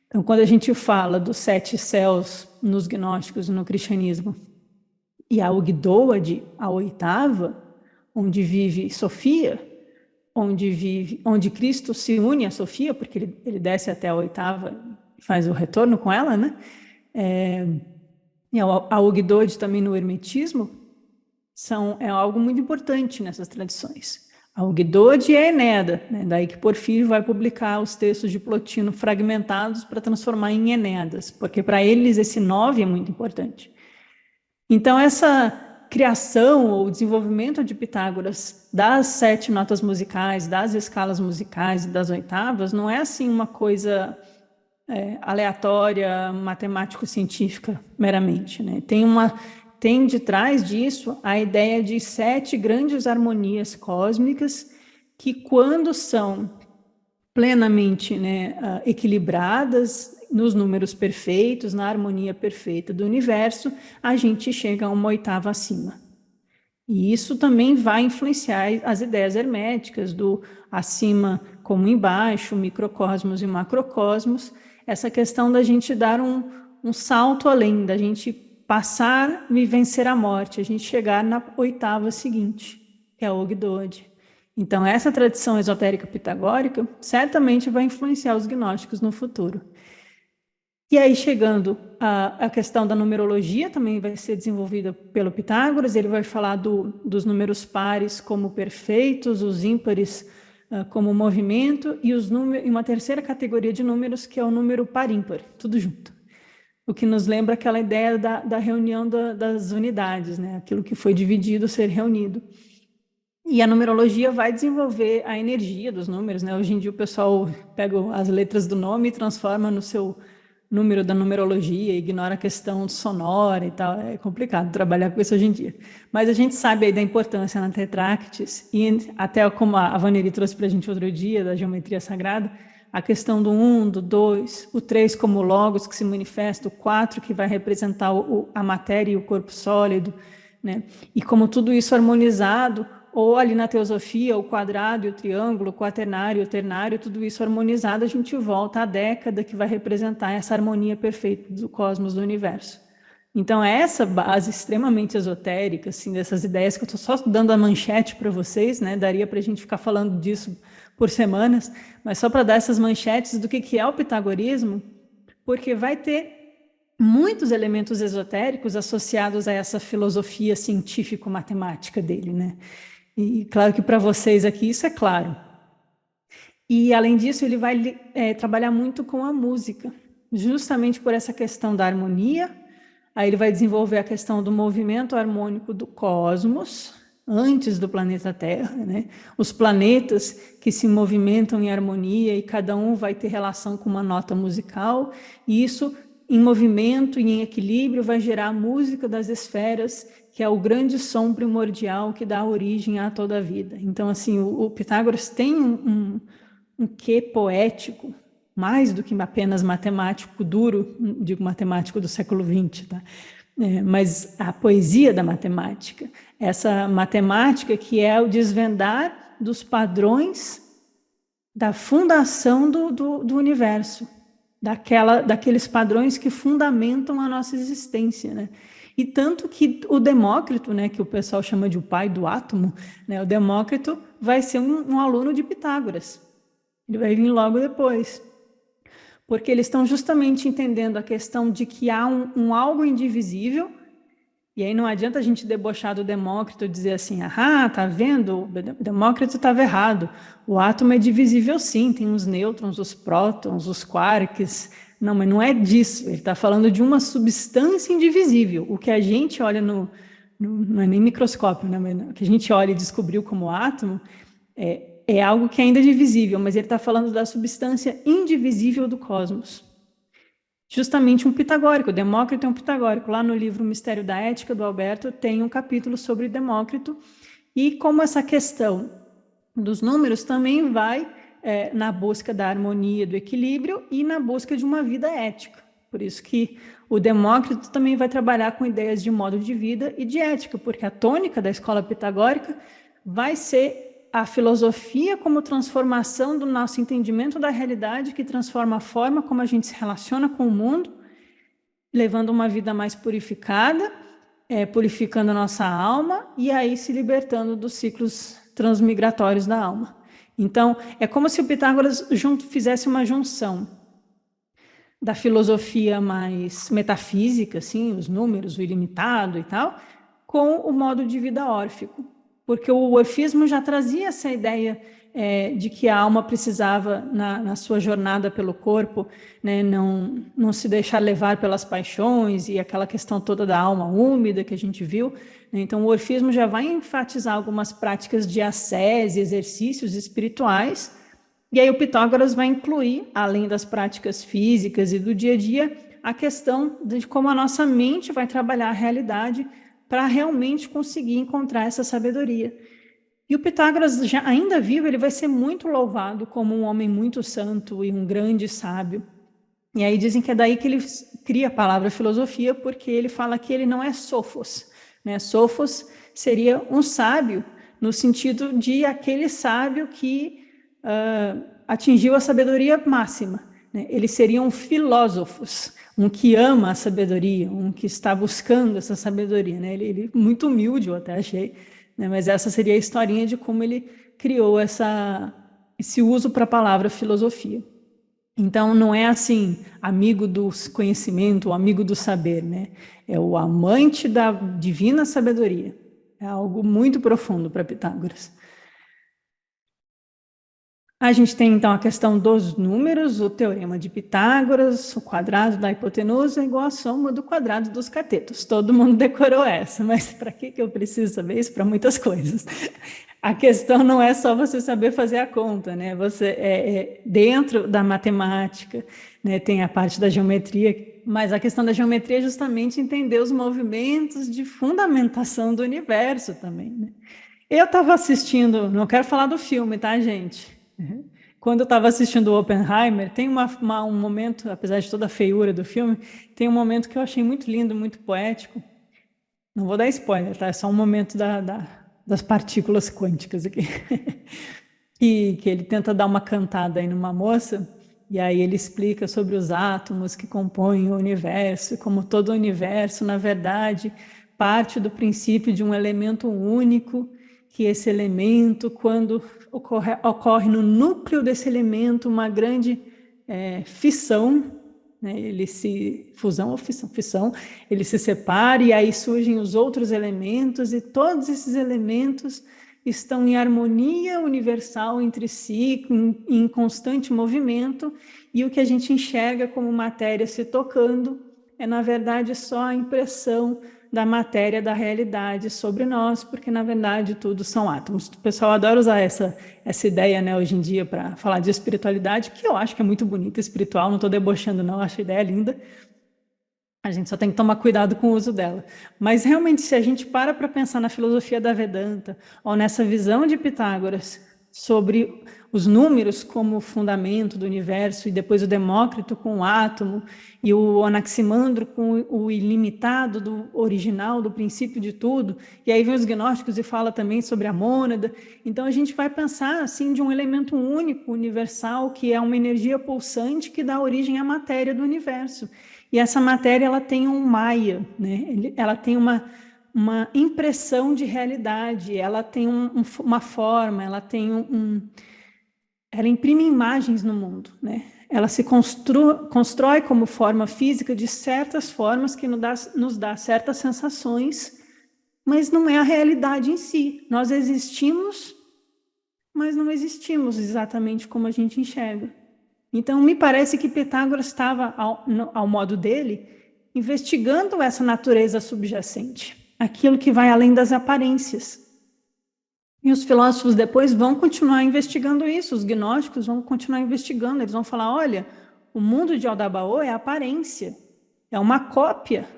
Então, quando a gente fala dos 7 céus nos gnósticos e no cristianismo, e a Ugdôade, a oitava, onde vive Sofia, onde Cristo se une a Sofia, porque ele desce até a oitava e faz o retorno com ela, né? E a Ugdôade também no hermetismo é algo muito importante nessas tradições. A Ugdôade e a Enéada, né? Daí que Porfírio vai publicar os textos de Plotino fragmentados para transformar em Enéadas, porque para eles esse 9 é muito importante. Então essa criação ou desenvolvimento de Pitágoras das 7 notas musicais, das escalas musicais e das oitavas, não é assim uma coisa aleatória, matemático-científica meramente, né? Tem de trás disso a ideia de 7 grandes harmonias cósmicas que, quando são plenamente, né, equilibradas nos números perfeitos, na harmonia perfeita do universo, a gente chega a uma oitava acima. E isso também vai influenciar as ideias herméticas do acima como embaixo, microcosmos e macrocosmos, essa questão da gente dar um salto além, da gente passar e vencer a morte, a gente chegar na oitava seguinte, que é a Ugdôade. Então, essa tradição esotérica pitagórica certamente vai influenciar os gnósticos no futuro. E aí, chegando à questão da numerologia, também vai ser desenvolvida pelo Pitágoras. Ele vai falar dos números pares como perfeitos, os ímpares como movimento, e uma terceira categoria de números, que é o número par ímpar, tudo junto. O que nos lembra aquela ideia da reunião das unidades, né? Aquilo que foi dividido ser reunido. E a numerologia vai desenvolver a energia dos números, né? Hoje em dia o pessoal pega as letras do nome e transforma no seu número da numerologia, ignora a questão sonora e tal. É complicado trabalhar com isso hoje em dia. Mas a gente sabe aí da importância na Tetractis, e até como a Vaneri trouxe para a gente outro dia, da geometria sagrada, a questão do 1, do 2, o 3 como logos que se manifesta, o 4 que vai representar a matéria e o corpo sólido, né? E como tudo isso harmonizado, ou ali na teosofia, o quadrado e o triângulo, o quaternário e o ternário, tudo isso harmonizado, a gente volta à década que vai representar essa harmonia perfeita do cosmos, do universo. Então, essa base extremamente esotérica, assim, dessas ideias que eu estou só dando a manchete para vocês, né? Daria para a gente ficar falando disso por semanas, mas só para dar essas manchetes do que é o pitagorismo, porque vai ter muitos elementos esotéricos associados a essa filosofia científico-matemática dele, né? E claro que para vocês aqui isso é claro. E além disso, ele vai trabalhar muito com a música, justamente por essa questão da harmonia. Aí ele vai desenvolver a questão do movimento harmônico do cosmos, antes do planeta Terra, né? Os planetas que se movimentam em harmonia e cada um vai ter relação com uma nota musical, e isso em movimento e em equilíbrio vai gerar a música das esferas, que é o grande som primordial que dá origem a toda a vida. Então, assim, o Pitágoras tem um quê poético, mais do que apenas matemático duro, digo matemático do século XX, tá? Mas a poesia da matemática, essa matemática que é o desvendar dos padrões da fundação do universo, daqueles padrões que fundamentam a nossa existência, né? E tanto que o Demócrito, né, que o pessoal chama de o pai do átomo, né, o Demócrito vai ser um aluno de Pitágoras. Ele vai vir logo depois. Porque eles estão justamente entendendo a questão de que há um algo indivisível, e aí não adianta a gente debochar do Demócrito e dizer assim, tá vendo, o Demócrito estava errado, o átomo é divisível sim, tem os nêutrons, os prótons, os quarks. Não, mas não é disso, ele está falando de uma substância indivisível. O que a gente olha não é nem microscópio, né? Mas o que a gente olha e descobriu como átomo é algo que ainda é divisível, mas ele está falando da substância indivisível do cosmos. Justamente um pitagórico, Demócrito é um pitagórico. Lá no livro Mistério da Ética, do Alberto, tem um capítulo sobre Demócrito, e como essa questão dos números também vai na busca da harmonia, do equilíbrio e na busca de uma vida ética. Por isso que o Demócrito também vai trabalhar com ideias de modo de vida e de ética, porque a tônica da escola pitagórica vai ser a filosofia como transformação do nosso entendimento da realidade, que transforma a forma como a gente se relaciona com o mundo, levando uma vida mais purificada, purificando a nossa alma e aí se libertando dos ciclos transmigratórios da alma. Então, é como se o Pitágoras fizesse uma junção da filosofia mais metafísica, assim, os números, o ilimitado e tal, com o modo de vida órfico. Porque o orfismo já trazia essa ideia de que a alma precisava, na sua jornada pelo corpo, né, não se deixar levar pelas paixões e aquela questão toda da alma úmida que a gente viu. Né? Então, o orfismo já vai enfatizar algumas práticas de ascese, exercícios espirituais, e aí o Pitágoras vai incluir, além das práticas físicas e do dia a dia, a questão de como a nossa mente vai trabalhar a realidade para realmente conseguir encontrar essa sabedoria. E o Pitágoras, já ainda vivo, ele vai ser muito louvado como um homem muito santo e um grande sábio. E aí dizem que é daí que ele cria a palavra filosofia, porque ele fala que ele não é sofos, né? Sofos seria um sábio, no sentido de aquele sábio que atingiu a sabedoria máxima. Né? Ele seria um filósofos, um que ama a sabedoria, um que está buscando essa sabedoria. Né? Ele muito humilde, eu até achei, né? Mas essa seria a historinha de como ele criou esse uso para a palavra filosofia. Então, não é assim, amigo do conhecimento, amigo do saber, né? É o amante da divina sabedoria. É algo muito profundo para Pitágoras. A gente tem, então, a questão dos números, o teorema de Pitágoras, o quadrado da hipotenusa é igual à soma do quadrado dos catetos. Todo mundo decorou essa, mas para que eu preciso saber isso? Para muitas coisas. A questão não é só você saber fazer a conta, né? Você dentro da matemática, né, tem a parte da geometria, mas a questão da geometria é justamente entender os movimentos de fundamentação do universo também, né? Eu estava assistindo, não quero falar do filme, tá, gente? Quando eu estava assistindo o Oppenheimer, tem um momento, apesar de toda a feiura do filme, tem um momento que eu achei muito lindo, muito poético. Não vou dar spoiler, tá? É só um momento das partículas quânticas aqui. que ele tenta dar uma cantada aí numa moça, e aí ele explica sobre os átomos que compõem o universo, como todo o universo, na verdade, parte do princípio de um elemento único, que esse elemento, quando ocorre no núcleo desse elemento uma grande fissão, né? Fusão ou fissão, ele se separa e aí surgem os outros elementos, e todos esses elementos estão em harmonia universal entre si, em constante movimento, e o que a gente enxerga como matéria se tocando é, na verdade, só a impressão da matéria, da realidade sobre nós, porque, na verdade, tudo são átomos. O pessoal adora usar essa ideia, né, hoje em dia, para falar de espiritualidade, que eu acho que é muito bonita, espiritual, não estou debochando, não, acho a ideia linda. A gente só tem que tomar cuidado com o uso dela. Mas, realmente, se a gente para pensar na filosofia da Vedanta, ou nessa visão de Pitágoras sobre os números como fundamento do universo, e depois o Demócrito com o átomo, e o Anaximandro com o ilimitado do original, do princípio de tudo, e aí vem os gnósticos e fala também sobre a mônada. Então, a gente vai pensar assim de um elemento único, universal, que é uma energia pulsante que dá origem à matéria do universo. E essa matéria, ela tem um maia, né? Ela tem uma impressão de realidade, ela tem uma forma, ela tem ela imprime imagens no mundo, né? Ela se constrói como forma física de certas formas que nos dá certas sensações, mas não é a realidade em si. Nós existimos, mas não existimos exatamente como a gente enxerga. Então, me parece que Pitágoras estava, ao modo dele, investigando essa natureza subjacente, aquilo que vai além das aparências. E os filósofos depois vão continuar investigando isso, os gnósticos vão continuar investigando, eles vão falar, olha, o mundo de Aldabaoth é aparência, é uma cópia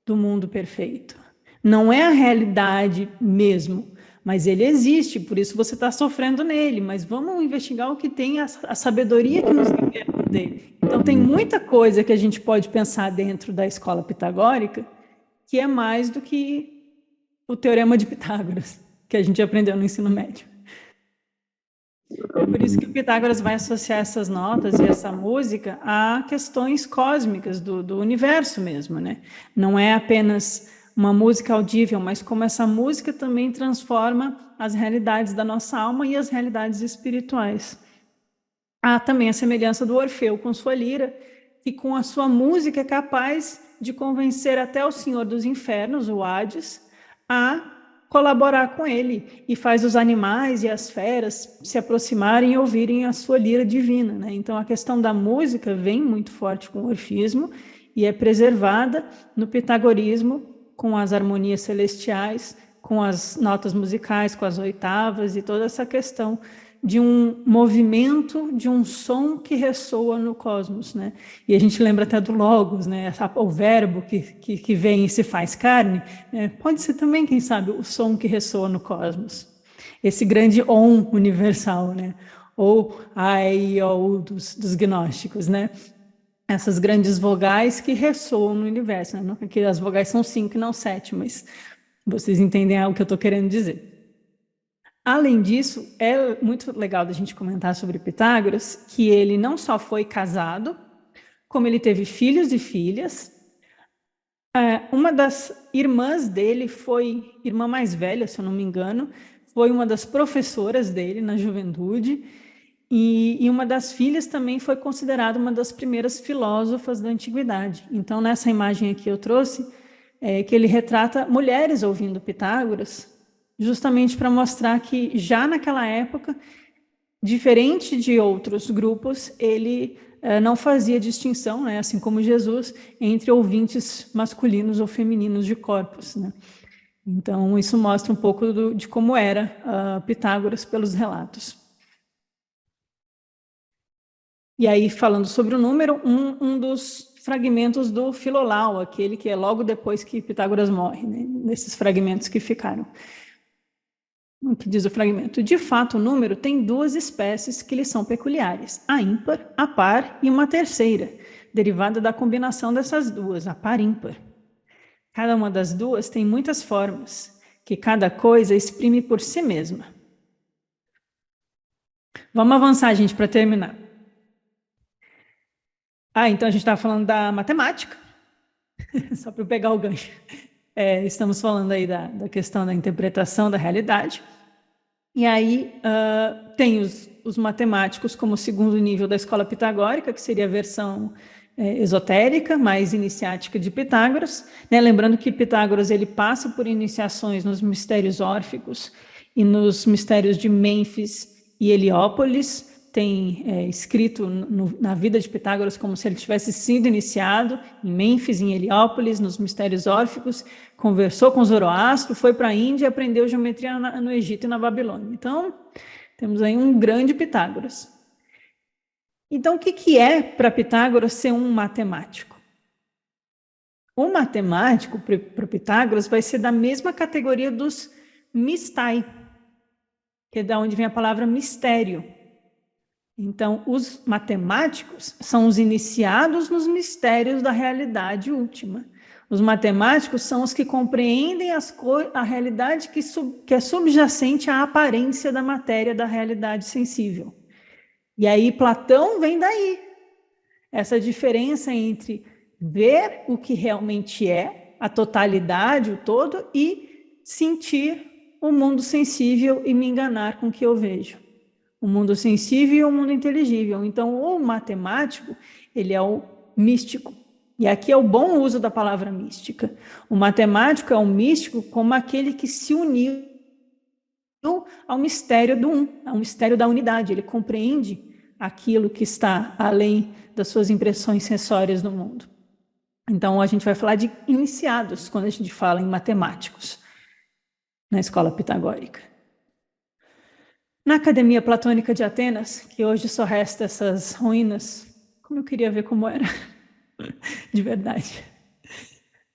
do mundo perfeito. Não é a realidade mesmo, mas ele existe, por isso você está sofrendo nele, mas vamos investigar o que tem a sabedoria que nos liberta dele. Então tem muita coisa que a gente pode pensar dentro da escola pitagórica que é mais do que o teorema de Pitágoras, que a gente aprendeu no ensino médio. É por isso que Pitágoras vai associar essas notas e essa música a questões cósmicas do universo mesmo, né? Não é apenas uma música audível, mas como essa música também transforma as realidades da nossa alma e as realidades espirituais. Há também a semelhança do Orfeu com sua lira, que com a sua música é capaz de convencer até o Senhor dos Infernos, o Hades, a colaborar com ele, e faz os animais e as feras se aproximarem e ouvirem a sua lira divina, né? Então a questão da música vem muito forte com o orfismo e é preservada no pitagorismo com as harmonias celestiais, com as notas musicais, com as oitavas e toda essa questão de um movimento, de um som que ressoa no cosmos, né? E a gente lembra até do Logos, né? O verbo que vem e se faz carne, né? Pode ser também, quem sabe, o som que ressoa no cosmos. Esse grande Om universal, né? Ou Ai, ou dos gnósticos, né? Essas grandes vogais que ressoam no universo, né? Porque as vogais são 5 e não 7, mas vocês entendem o que eu estou querendo dizer. Além disso, é muito legal da gente comentar sobre Pitágoras, que ele não só foi casado, como ele teve filhos e filhas. Uma das irmãs dele foi, irmã mais velha, se eu não me engano, foi uma das professoras dele na juventude. E uma das filhas também foi considerada uma das primeiras filósofas da antiguidade. Então, nessa imagem aqui eu trouxe, que ele retrata mulheres ouvindo Pitágoras, justamente para mostrar que já naquela época, diferente de outros grupos, ele não fazia distinção, né, assim como Jesus, entre ouvintes masculinos ou femininos de corpos, né? Então, isso mostra um pouco de como era Pitágoras pelos relatos. E aí, falando sobre o número, um dos fragmentos do Filolau, aquele que é logo depois que Pitágoras morre, né? Nesses fragmentos que ficaram. O que diz o fragmento? De fato, o número tem duas espécies que lhe são peculiares, a ímpar, a par e uma terceira, derivada da combinação dessas duas, a par ímpar. Cada uma das duas tem muitas formas, que cada coisa exprime por si mesma. Vamos avançar, gente, para terminar. Então a gente estava falando da matemática, só para eu pegar o gancho. Estamos falando aí da questão da interpretação da realidade. E aí tem os matemáticos como segundo nível da escola pitagórica, que seria a versão esotérica, mais iniciática de Pitágoras, né? Lembrando que Pitágoras ele passa por iniciações nos mistérios órficos e nos mistérios de Mênfis e Heliópolis. Tem escrito na vida de Pitágoras como se ele tivesse sido iniciado em Mênfis, em Heliópolis, nos mistérios órficos, conversou com Zoroastro, foi para a Índia e aprendeu geometria no Egito e na Babilônia. Então, temos aí um grande Pitágoras. Então, o que é para Pitágoras ser um matemático? O matemático, para Pitágoras, vai ser da mesma categoria dos mistai, que é da onde vem a palavra mistério. Então, os matemáticos são os iniciados nos mistérios da realidade última. Os matemáticos são os que compreendem a realidade que é subjacente à aparência da matéria da realidade sensível. E aí Platão vem daí. Essa diferença entre ver o que realmente é, a totalidade, o todo, e sentir o mundo sensível e me enganar com o que eu vejo. O mundo sensível e o mundo inteligível. Então, o matemático, ele é o místico. E aqui é o bom uso da palavra mística. O matemático é o místico como aquele que se uniu ao mistério do um, ao mistério da unidade. Ele compreende aquilo que está além das suas impressões sensórias do mundo. Então, a gente vai falar de iniciados quando a gente fala em matemáticos na escola pitagórica. Na Academia Platônica de Atenas, que hoje só resta essas ruínas, como eu queria ver como era, de verdade.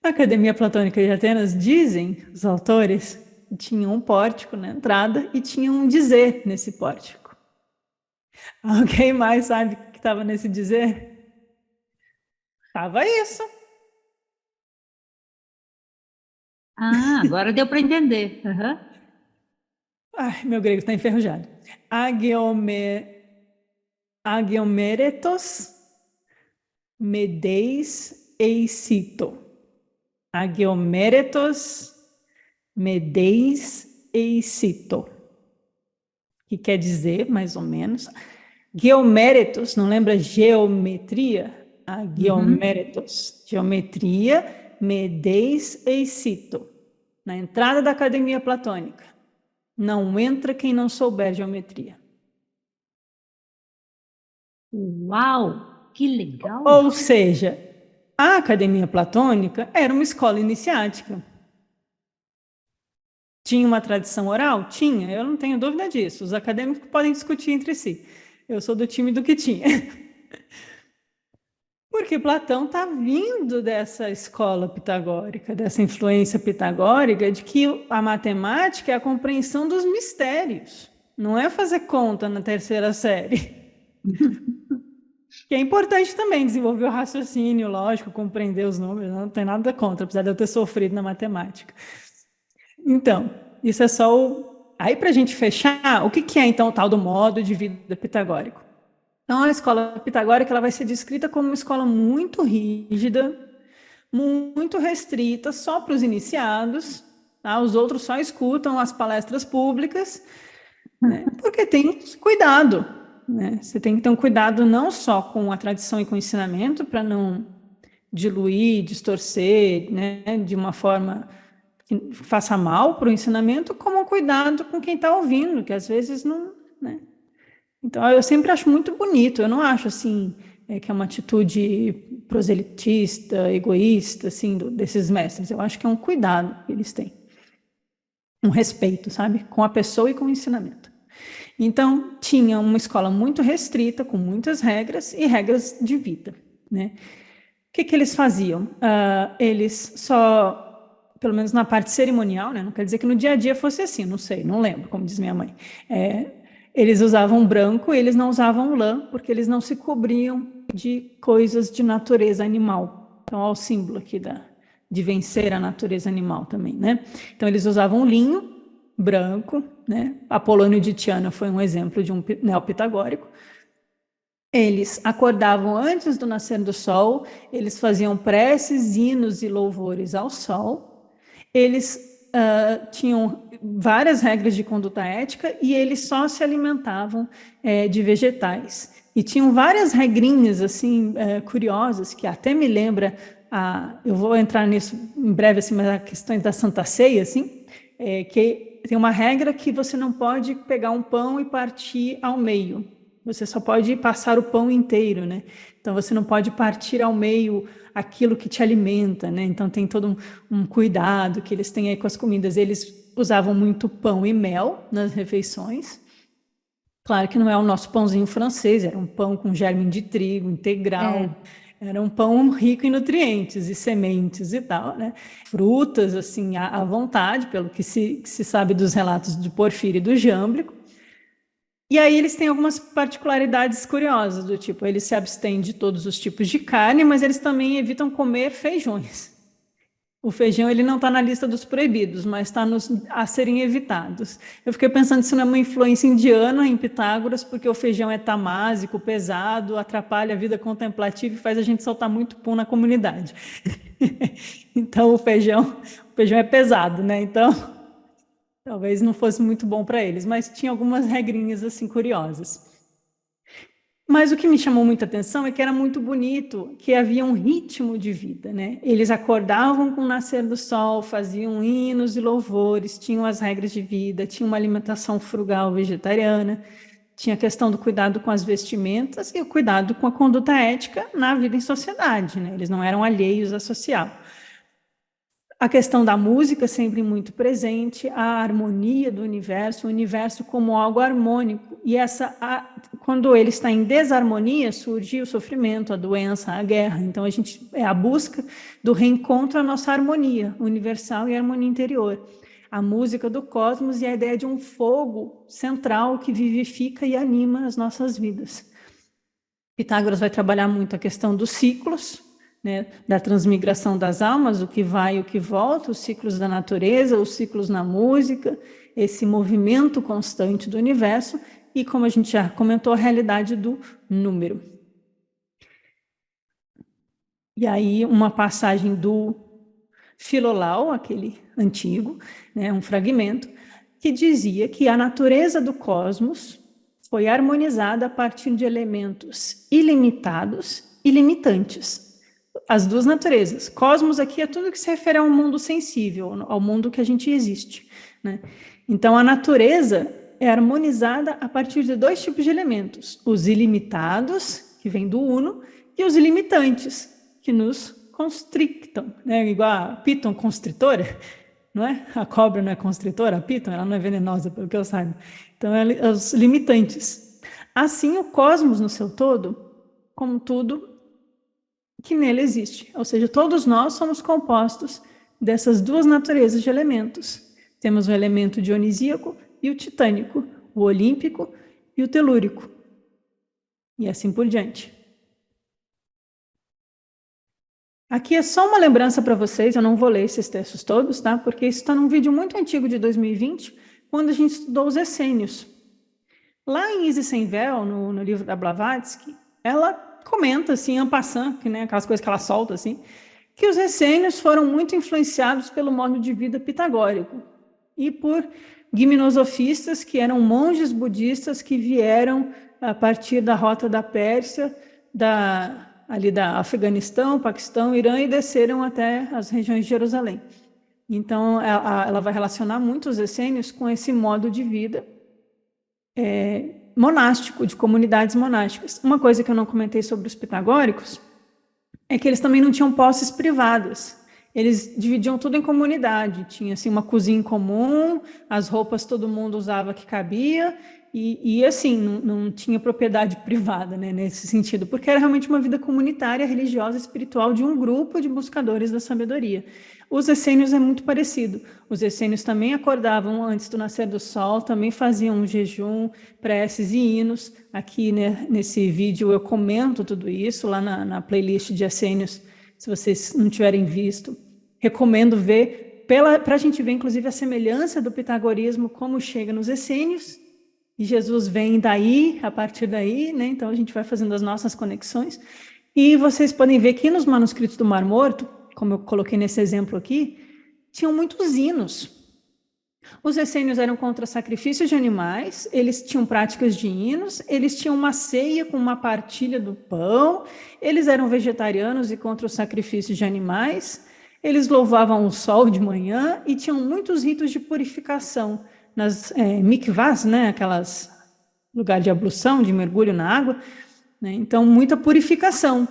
Na Academia Platônica de Atenas, dizem os autores, que tinha um pórtico na entrada e tinha um dizer nesse pórtico. Alguém mais sabe o que estava nesse dizer? Estava isso. Agora deu para entender. Uhum. Ai, meu grego está enferrujado. Agioméretos medeis eicito. Agioméretos medeis eicito. Que quer dizer, mais ou menos, geoméritos, não lembra geometria? Agioméretos. Geometria, medeis eicito. Na entrada da Academia Platônica. Não entra quem não souber geometria. Uau, que legal! Ou seja, a Academia Platônica era uma escola iniciática. Tinha uma tradição oral? Tinha, eu não tenho dúvida disso. Os acadêmicos podem discutir entre si. Eu sou do time do que tinha. Porque Platão está vindo dessa escola pitagórica, dessa influência pitagórica, de que a matemática é a compreensão dos mistérios, não é fazer conta na terceira série. Que é importante também desenvolver o raciocínio, lógico, compreender os números, não tem nada contra, apesar de eu ter sofrido na matemática. Então, isso é só Aí, para a gente fechar, o que é então o tal do modo de vida pitagórico? Então, a escola pitagórica ela vai ser descrita como uma escola muito rígida, muito restrita, só para os iniciados, tá? Os outros só escutam as palestras públicas, né? Porque tem cuidado. né? Você tem que ter um cuidado não só com a tradição e com o ensinamento, para não diluir, distorcer, né, de uma forma que faça mal para o ensinamento, como um cuidado com quem está ouvindo, que às vezes não, né? Então, eu sempre acho muito bonito, eu não acho, assim, que é uma atitude proselitista, egoísta, assim, desses mestres. Eu acho que é um cuidado que eles têm, um respeito, sabe, com a pessoa e com o ensinamento. Então, tinha uma escola muito restrita, com muitas regras e regras de vida, né? O que eles faziam? Eles só, pelo menos na parte cerimonial, né? Não quer dizer que no dia a dia fosse assim, não sei, não lembro, como diz minha mãe. Eles usavam branco e eles não usavam lã, porque eles não se cobriam de coisas de natureza animal. Então, olha o símbolo aqui de vencer a natureza animal também, né? Então, eles usavam linho branco, né? Apolônio de Tiana foi um exemplo de um neopitagórico. Eles acordavam antes do nascer do sol, eles faziam preces, hinos e louvores ao sol, eles tinham várias regras de conduta ética e eles só se alimentavam de vegetais. E tinham várias regrinhas assim curiosas, que até me lembra, eu vou entrar nisso em breve, assim, mas a questão da Santa Ceia, assim, que tem uma regra que você não pode pegar um pão e partir ao meio. Você só pode passar o pão inteiro, né? Então, você não pode partir ao meio aquilo que te alimenta, né? Então, tem todo um cuidado que eles têm aí com as comidas. Eles usavam muito pão e mel nas refeições. Claro que não é o nosso pãozinho francês, era um pão com germe de trigo, integral. Era um pão rico em nutrientes e sementes e tal, né? Frutas, assim, à vontade, pelo que se sabe dos relatos de Porfírio e do Jâmblico. E aí eles têm algumas particularidades curiosas, do tipo, eles se abstêm de todos os tipos de carne, mas eles também evitam comer feijões. O feijão, ele não está na lista dos proibidos, mas está a serem evitados. Eu fiquei pensando se não é uma influência indiana em Pitágoras, porque o feijão é tamásico, pesado, atrapalha a vida contemplativa e faz a gente soltar muito pum na comunidade. Então, o feijão é pesado, né? Então, talvez não fosse muito bom para eles, mas tinha algumas regrinhas assim curiosas. Mas o que me chamou muita atenção é que era muito bonito, que havia um ritmo de vida, né? Eles acordavam com o nascer do sol, faziam hinos e louvores, tinham as regras de vida, tinha uma alimentação frugal vegetariana, tinha a questão do cuidado com as vestimentas e o cuidado com a conduta ética na vida em sociedade, né? Eles não eram alheios à social. A questão da música sempre muito presente, a harmonia do universo, o universo como algo harmônico. E quando ele está em desarmonia, surge o sofrimento, a doença, a guerra. Então, é a busca do reencontro à nossa harmonia universal e harmonia interior. A música do cosmos e a ideia de um fogo central que vivifica e anima as nossas vidas. Pitágoras vai trabalhar muito a questão dos ciclos, né, da transmigração das almas, o que vai e o que volta, os ciclos da natureza, os ciclos na música, esse movimento constante do universo e, como a gente já comentou, a realidade do número. E aí, uma passagem do Filolau, aquele antigo, né, um fragmento, que dizia que a natureza do cosmos foi harmonizada a partir de elementos ilimitados e limitantes. As duas naturezas. Cosmos aqui é tudo que se refere ao mundo sensível, ao mundo que a gente existe, né? Então, a natureza é harmonizada a partir de dois tipos de elementos. Os ilimitados, que vêm do uno, e os ilimitantes, que nos constrictam, né? Igual a Piton constritora, não é? A cobra não é constritora, a Piton, ela não é venenosa, pelo que eu saiba. Então, os limitantes. Assim, o cosmos no seu todo, como tudo que nele existe. Ou seja, todos nós somos compostos dessas duas naturezas de elementos. Temos o elemento dionisíaco e o titânico, o olímpico e o telúrico. E assim por diante. Aqui é só uma lembrança para vocês, eu não vou ler esses textos todos, tá? Porque isso está num vídeo muito antigo de 2020, quando a gente estudou os essênios. Lá em Isis Sem Véu, no livro da Blavatsky, ela comenta, assim, en passant, que, né, aquelas coisas que ela solta, assim, que os essênios foram muito influenciados pelo modo de vida pitagórico e por gimnosofistas, que eram monges budistas que vieram a partir da rota da Pérsia, ali da Afeganistão, Paquistão, Irã, e desceram até as regiões de Jerusalém. Então, ela vai relacionar muito os essênios com esse modo de vida monástico, de comunidades monásticas. Uma coisa que eu não comentei sobre os pitagóricos é que eles também não tinham posses privadas. Eles dividiam tudo em comunidade. Tinha assim, uma cozinha em comum, as roupas todo mundo usava que cabia, e assim, não tinha propriedade privada, né, nesse sentido, porque era realmente uma vida comunitária, religiosa, espiritual de um grupo de buscadores da sabedoria. Os essênios é muito parecido. Os essênios também acordavam antes do nascer do sol, também faziam um jejum, preces e hinos. Aqui, né, nesse vídeo eu comento tudo isso, lá na playlist de essênios, se vocês não tiverem visto. Recomendo ver, para a gente ver, inclusive, a semelhança do pitagorismo, como chega nos essênios, e Jesus vem daí, a partir daí, né? Então a gente vai fazendo as nossas conexões. E vocês podem ver que nos manuscritos do Mar Morto, como eu coloquei nesse exemplo aqui, tinham muitos hinos. Os essênios eram contra sacrifícios de animais, eles tinham práticas de hinos, eles tinham uma ceia com uma partilha do pão, eles eram vegetarianos e contra os sacrifícios de animais, eles louvavam o sol de manhã e tinham muitos ritos de purificação nas mikvahs, né, aquelas lugares de ablução, de mergulho na água, né, então muita purificação.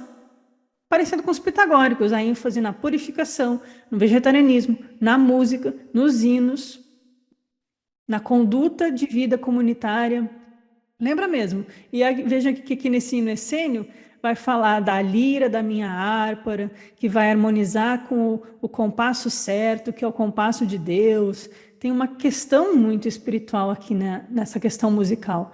Parecendo com os pitagóricos, a ênfase na purificação, no vegetarianismo, na música, nos hinos, na conduta de vida comunitária. Lembra mesmo? E aí, veja que aqui nesse hino essênio vai falar da lira da minha harpa, que vai harmonizar com o compasso certo, que é o compasso de Deus. Tem uma questão muito espiritual aqui, né, nessa questão musical.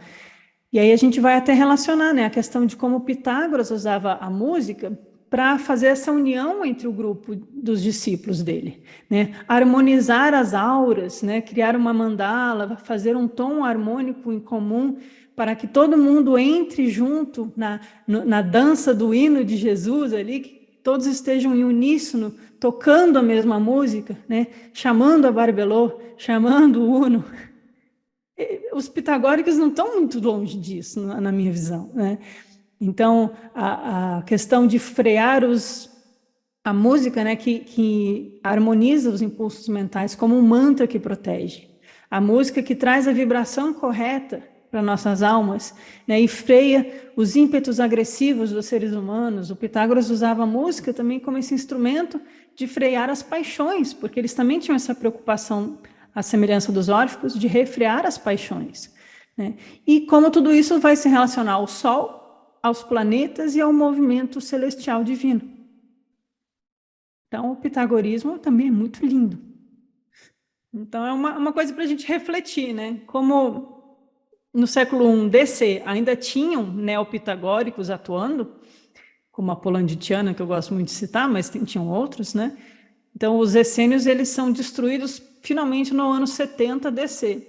E aí a gente vai até relacionar, né, a questão de como Pitágoras usava a música para fazer essa união entre o grupo dos discípulos dele, né? Harmonizar as auras, né? Criar uma mandala, fazer um tom harmônico em comum para que todo mundo entre junto na dança do hino de Jesus ali, que todos estejam em uníssono, tocando a mesma música, né? Chamando a Barbelô, chamando o Uno. Os pitagóricos não estão muito longe disso, na minha visão, né? Então, a questão de frear a música, né, que harmoniza os impulsos mentais como um mantra que protege. A música que traz a vibração correta para nossas almas, né, e freia os ímpetos agressivos dos seres humanos. O Pitágoras usava a música também como esse instrumento de frear as paixões, porque eles também tinham essa preocupação, à semelhança dos órficos, de refrear as paixões, né? E como tudo isso vai se relacionar ao Sol, aos planetas e ao movimento celestial divino. Então, o pitagorismo também é muito lindo. Então, é uma coisa para a gente refletir, né? Como no século I DC ainda tinham neopitagóricos atuando, como a Polanditiana, que eu gosto muito de citar, mas tinham outros, né? Então, os essênios, eles são destruídos finalmente no ano 70 DC,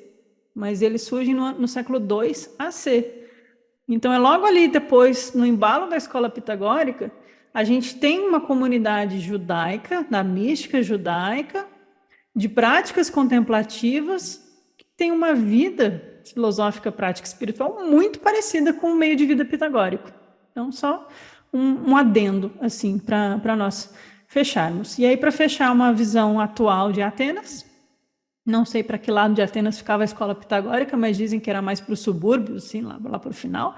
mas eles surgem no século II AC. Então, é logo ali depois, no embalo da escola pitagórica, a gente tem uma comunidade judaica, da mística judaica, de práticas contemplativas, que tem uma vida filosófica, prática espiritual muito parecida com o meio de vida pitagórico. Então, só um adendo, assim, para nós fecharmos. E aí, para fechar uma visão atual de Atenas, não sei para que lado de Atenas ficava a escola pitagórica, mas dizem que era mais para os subúrbios, assim, lá para o final.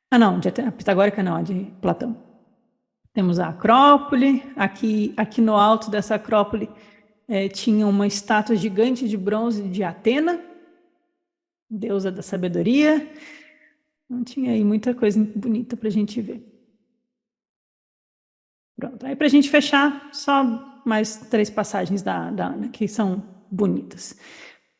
Ah, não, a pitagórica não, a de Platão. Temos a Acrópole, aqui no alto dessa Acrópole tinha uma estátua gigante de bronze de Atena, deusa da sabedoria. Não tinha aí muita coisa bonita para a gente ver. Pronto, aí para a gente fechar, só mais 3 passagens da Ana, que são bonitas.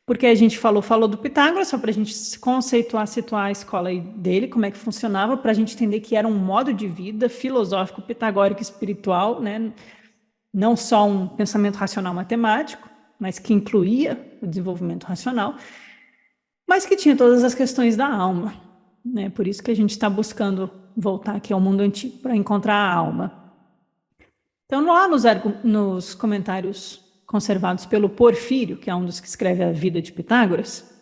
Porque a gente falou do Pitágoras, só para a gente conceituar, situar a escola dele, como é que funcionava, para a gente entender que era um modo de vida filosófico, pitagórico, espiritual, né? Não só um pensamento racional matemático, mas que incluía o desenvolvimento racional, mas que tinha todas as questões da alma, né? Por isso que a gente está buscando voltar aqui ao mundo antigo, para encontrar a alma. Então, lá nos comentários conservados pelo Porfírio, que é um dos que escreve a vida de Pitágoras,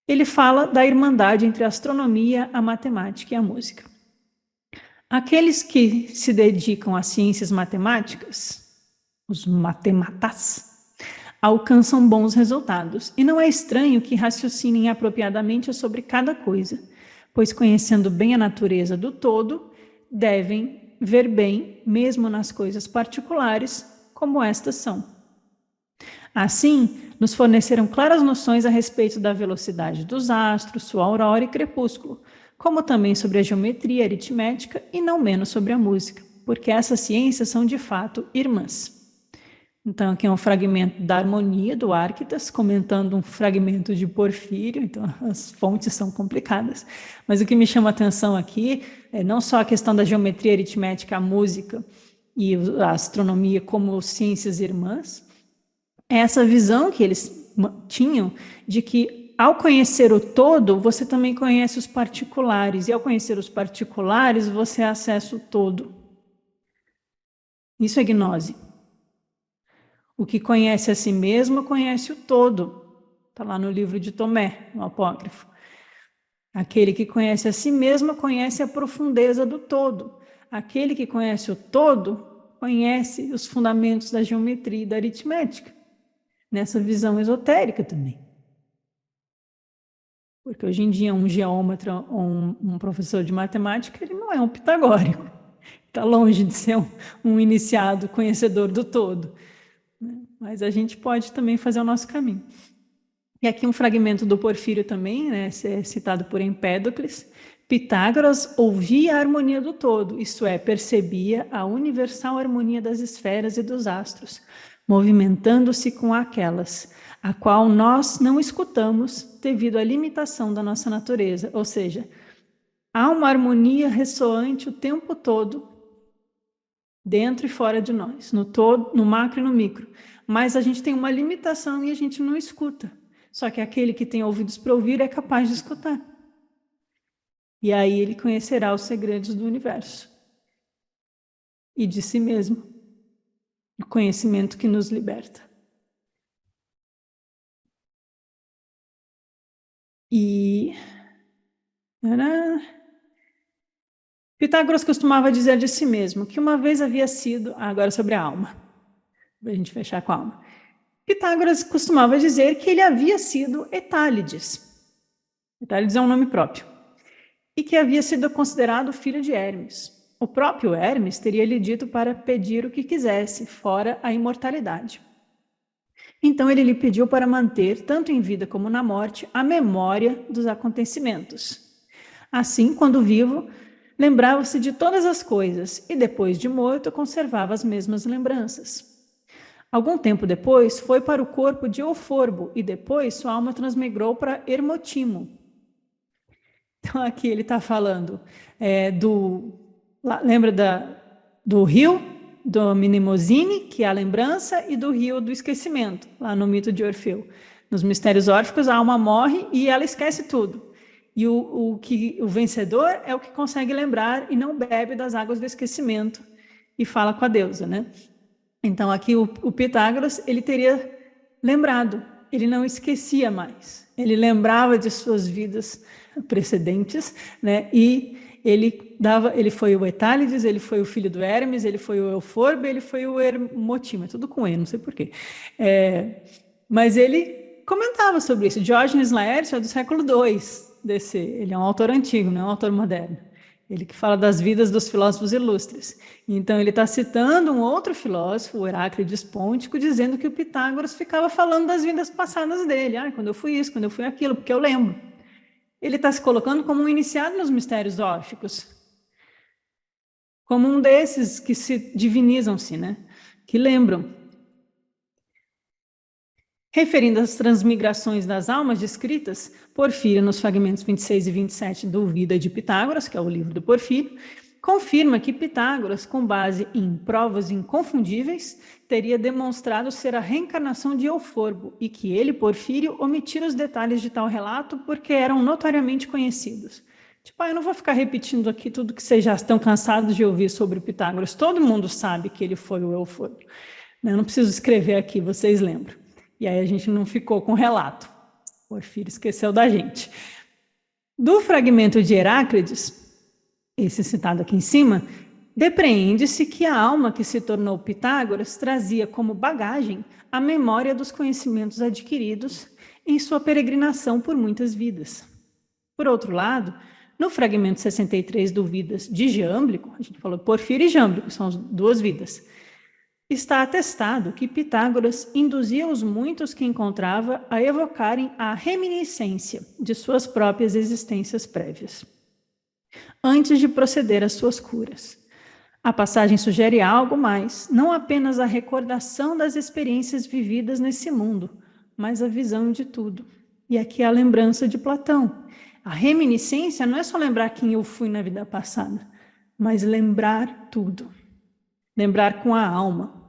ele fala da irmandade entre a astronomia, a matemática e a música. Aqueles que se dedicam às ciências matemáticas, os matematas, alcançam bons resultados, e não é estranho que raciocinem apropriadamente sobre cada coisa, pois conhecendo bem a natureza do todo, devem ver bem, mesmo nas coisas particulares, como estas são. Assim, nos forneceram claras noções a respeito da velocidade dos astros, sua aurora e crepúsculo, como também sobre a geometria aritmética e não menos sobre a música, porque essas ciências são de fato irmãs. Então, aqui é um fragmento da harmonia do Arquitas, comentando um fragmento de Porfírio, então as fontes são complicadas. Mas o que me chama a atenção aqui é não só a questão da geometria aritmética, a música e a astronomia como ciências irmãs, é essa visão que eles tinham de que, ao conhecer o todo, você também conhece os particulares, e ao conhecer os particulares, você acessa o todo. Isso é gnose. O que conhece a si mesmo, conhece o todo. Está lá no livro de Tomé, no apócrifo. Aquele que conhece a si mesmo, conhece a profundeza do todo. Aquele que conhece o todo, conhece os fundamentos da geometria e da aritmética. Nessa visão esotérica também. Porque hoje em dia um geômetra ou um professor de matemática, ele não é um pitagórico. Está longe de ser um iniciado conhecedor do todo. Mas a gente pode também fazer o nosso caminho. E aqui um fragmento do Porfírio também, né, citado por Empédocles. Pitágoras ouvia a harmonia do todo, isto é, percebia a universal harmonia das esferas e dos astros, movimentando-se com aquelas, a qual nós não escutamos devido à limitação da nossa natureza. Ou seja, há uma harmonia ressoante o tempo todo, dentro e fora de nós, no todo, no macro e no micro. Mas a gente tem uma limitação e a gente não escuta. Só que aquele que tem ouvidos para ouvir é capaz de escutar. E aí ele conhecerá os segredos do universo e de si mesmo. O conhecimento que nos liberta. E Pitágoras costumava dizer de si mesmo que uma vez havia sido, agora sobre a alma, para a gente fechar com a alma. Pitágoras costumava dizer que ele havia sido Etálides. Etálides é um nome próprio. E que havia sido considerado filho de Hermes. O próprio Hermes teria lhe dito para pedir o que quisesse, fora a imortalidade. Então ele lhe pediu para manter, tanto em vida como na morte, a memória dos acontecimentos. Assim, quando vivo, lembrava-se de todas as coisas e depois de morto conservava as mesmas lembranças. Algum tempo depois foi para o corpo de Euforbo e depois sua alma transmigrou para Hermotimo. Então aqui ele está falando lembra do rio do Mnemosine, que é a lembrança, e do rio do esquecimento, lá no mito de Orfeu. Nos mistérios órficos, a alma morre e ela esquece tudo. E o vencedor é o que consegue lembrar e não bebe das águas do esquecimento e fala com a deusa, né? Então aqui o Pitágoras, ele teria lembrado, ele não esquecia mais. Ele lembrava de suas vidas precedentes, né? E ele foi o Etálides, ele foi o filho do Hermes, ele foi o Euforbo, ele foi o Hermotimo, é tudo com E, não sei porquê. Mas ele comentava sobre isso. Diógenes Laércio é do século II, ele é um autor antigo, não é um autor moderno. Ele que fala das vidas dos filósofos ilustres. Então ele está citando um outro filósofo, o Heráclides Pôntico, dizendo que o Pitágoras ficava falando das vidas passadas dele. Quando eu fui isso, quando eu fui aquilo, porque eu lembro. Ele está se colocando como um iniciado nos mistérios órficos, como um desses que se divinizam-se, né? Que lembram. Referindo às transmigrações das almas descritas, Porfírio, nos fragmentos 26 e 27 do Vida de Pitágoras, que é o livro do Porfírio, confirma que Pitágoras, com base em provas inconfundíveis, teria demonstrado ser a reencarnação de Euforbo e que ele, Porfírio, omitira os detalhes de tal relato porque eram notoriamente conhecidos. Eu não vou ficar repetindo aqui tudo que vocês já estão cansados de ouvir sobre Pitágoras. Todo mundo sabe que ele foi o Euforbo. Eu não preciso escrever aqui, vocês lembram. E aí a gente não ficou com relato. Porfírio esqueceu da gente. Do fragmento de Heráclides, esse citado aqui em cima, depreende-se que a alma que se tornou Pitágoras trazia como bagagem a memória dos conhecimentos adquiridos em sua peregrinação por muitas vidas. Por outro lado, no fragmento 63 do Vidas de Jâmblico, a gente falou Porfírio e Jâmblico, são as duas vidas, está atestado que Pitágoras induzia os muitos que encontrava a evocarem a reminiscência de suas próprias existências prévias, antes de proceder às suas curas. A passagem sugere algo mais, não apenas a recordação das experiências vividas nesse mundo, mas a visão de tudo. E aqui a lembrança de Platão. A reminiscência não é só lembrar quem eu fui na vida passada, mas lembrar tudo. Lembrar com a alma,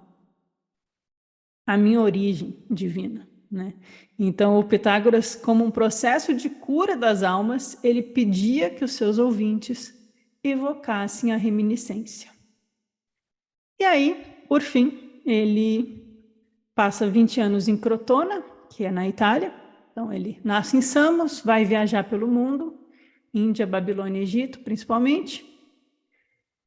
a minha origem divina, né? Então, o Pitágoras, como um processo de cura das almas, ele pedia que os seus ouvintes evocassem a reminiscência. E aí, por fim, ele passa 20 anos em Crotona, que é na Itália. Então, ele nasce em Samos, vai viajar pelo mundo, Índia, Babilônia e Egito, principalmente.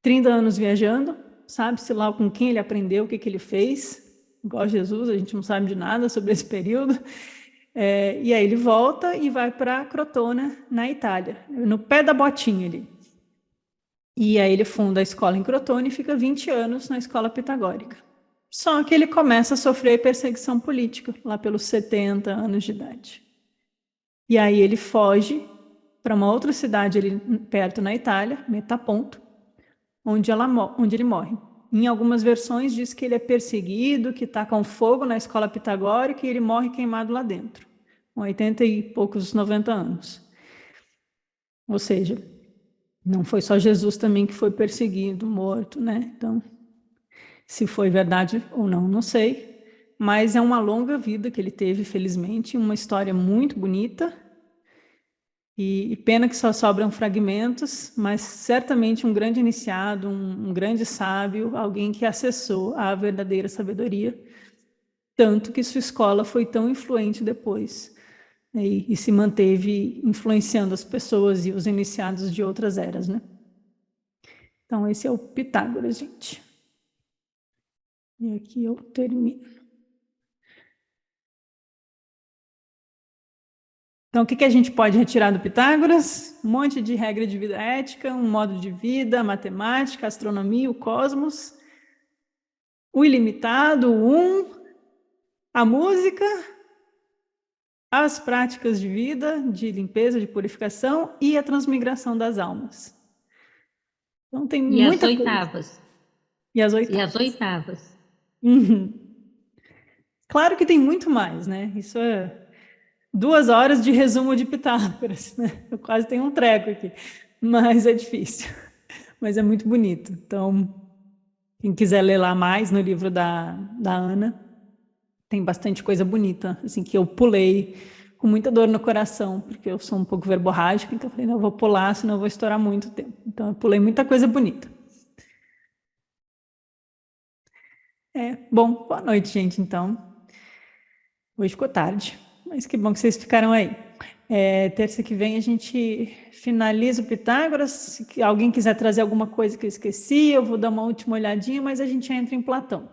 30 anos viajando, sabe-se lá com quem ele aprendeu, o que ele fez. Igual Jesus, a gente não sabe de nada sobre esse período. E aí ele volta e vai para Crotona, na Itália, no pé da botinha ali. E aí ele funda a escola em Crotona e fica 20 anos na escola pitagórica. Só que ele começa a sofrer perseguição política, lá pelos 70 anos de idade. E aí ele foge para uma outra cidade ali perto na Itália, Metaponto, onde ele morre. Em algumas versões diz que ele é perseguido, que tacam fogo na escola pitagórica e ele morre queimado lá dentro, com 80 e poucos, 90 anos. Ou seja, não foi só Jesus também que foi perseguido, morto, né? Então, se foi verdade ou não, não sei. Mas é uma longa vida que ele teve, felizmente, uma história muito bonita. E pena que só sobram fragmentos, mas certamente um grande iniciado, um grande sábio, alguém que acessou a verdadeira sabedoria, tanto que sua escola foi tão influente depois, né, e se manteve influenciando as pessoas e os iniciados de outras eras, né? Então, esse é o Pitágoras, gente. E aqui eu termino. Então, o que a gente pode retirar do Pitágoras? Um monte de regra de vida ética, um modo de vida, matemática, astronomia, o cosmos, o ilimitado, a música, as práticas de vida, de limpeza, de purificação e a transmigração das almas. Então, tem muita coisa. Oitavas. E as oitavas. E as oitavas. Uhum. Claro que tem muito mais, né? Isso é 2 horas de resumo de Pitágoras, né? Eu quase tenho um treco aqui, mas é difícil. Mas é muito bonito. Então, quem quiser ler lá mais no livro da Ana, tem bastante coisa bonita, assim, que eu pulei com muita dor no coração, porque eu sou um pouco verborrágica, então eu falei, não, eu vou pular, senão eu vou estourar muito tempo. Então, eu pulei muita coisa bonita. Bom, boa noite, gente, então. Hoje ficou tarde, mas que bom que vocês ficaram aí. Terça que vem a gente finaliza o Pitágoras. Se alguém quiser trazer alguma coisa que eu esqueci, eu vou dar uma última olhadinha, mas a gente entra em Platão.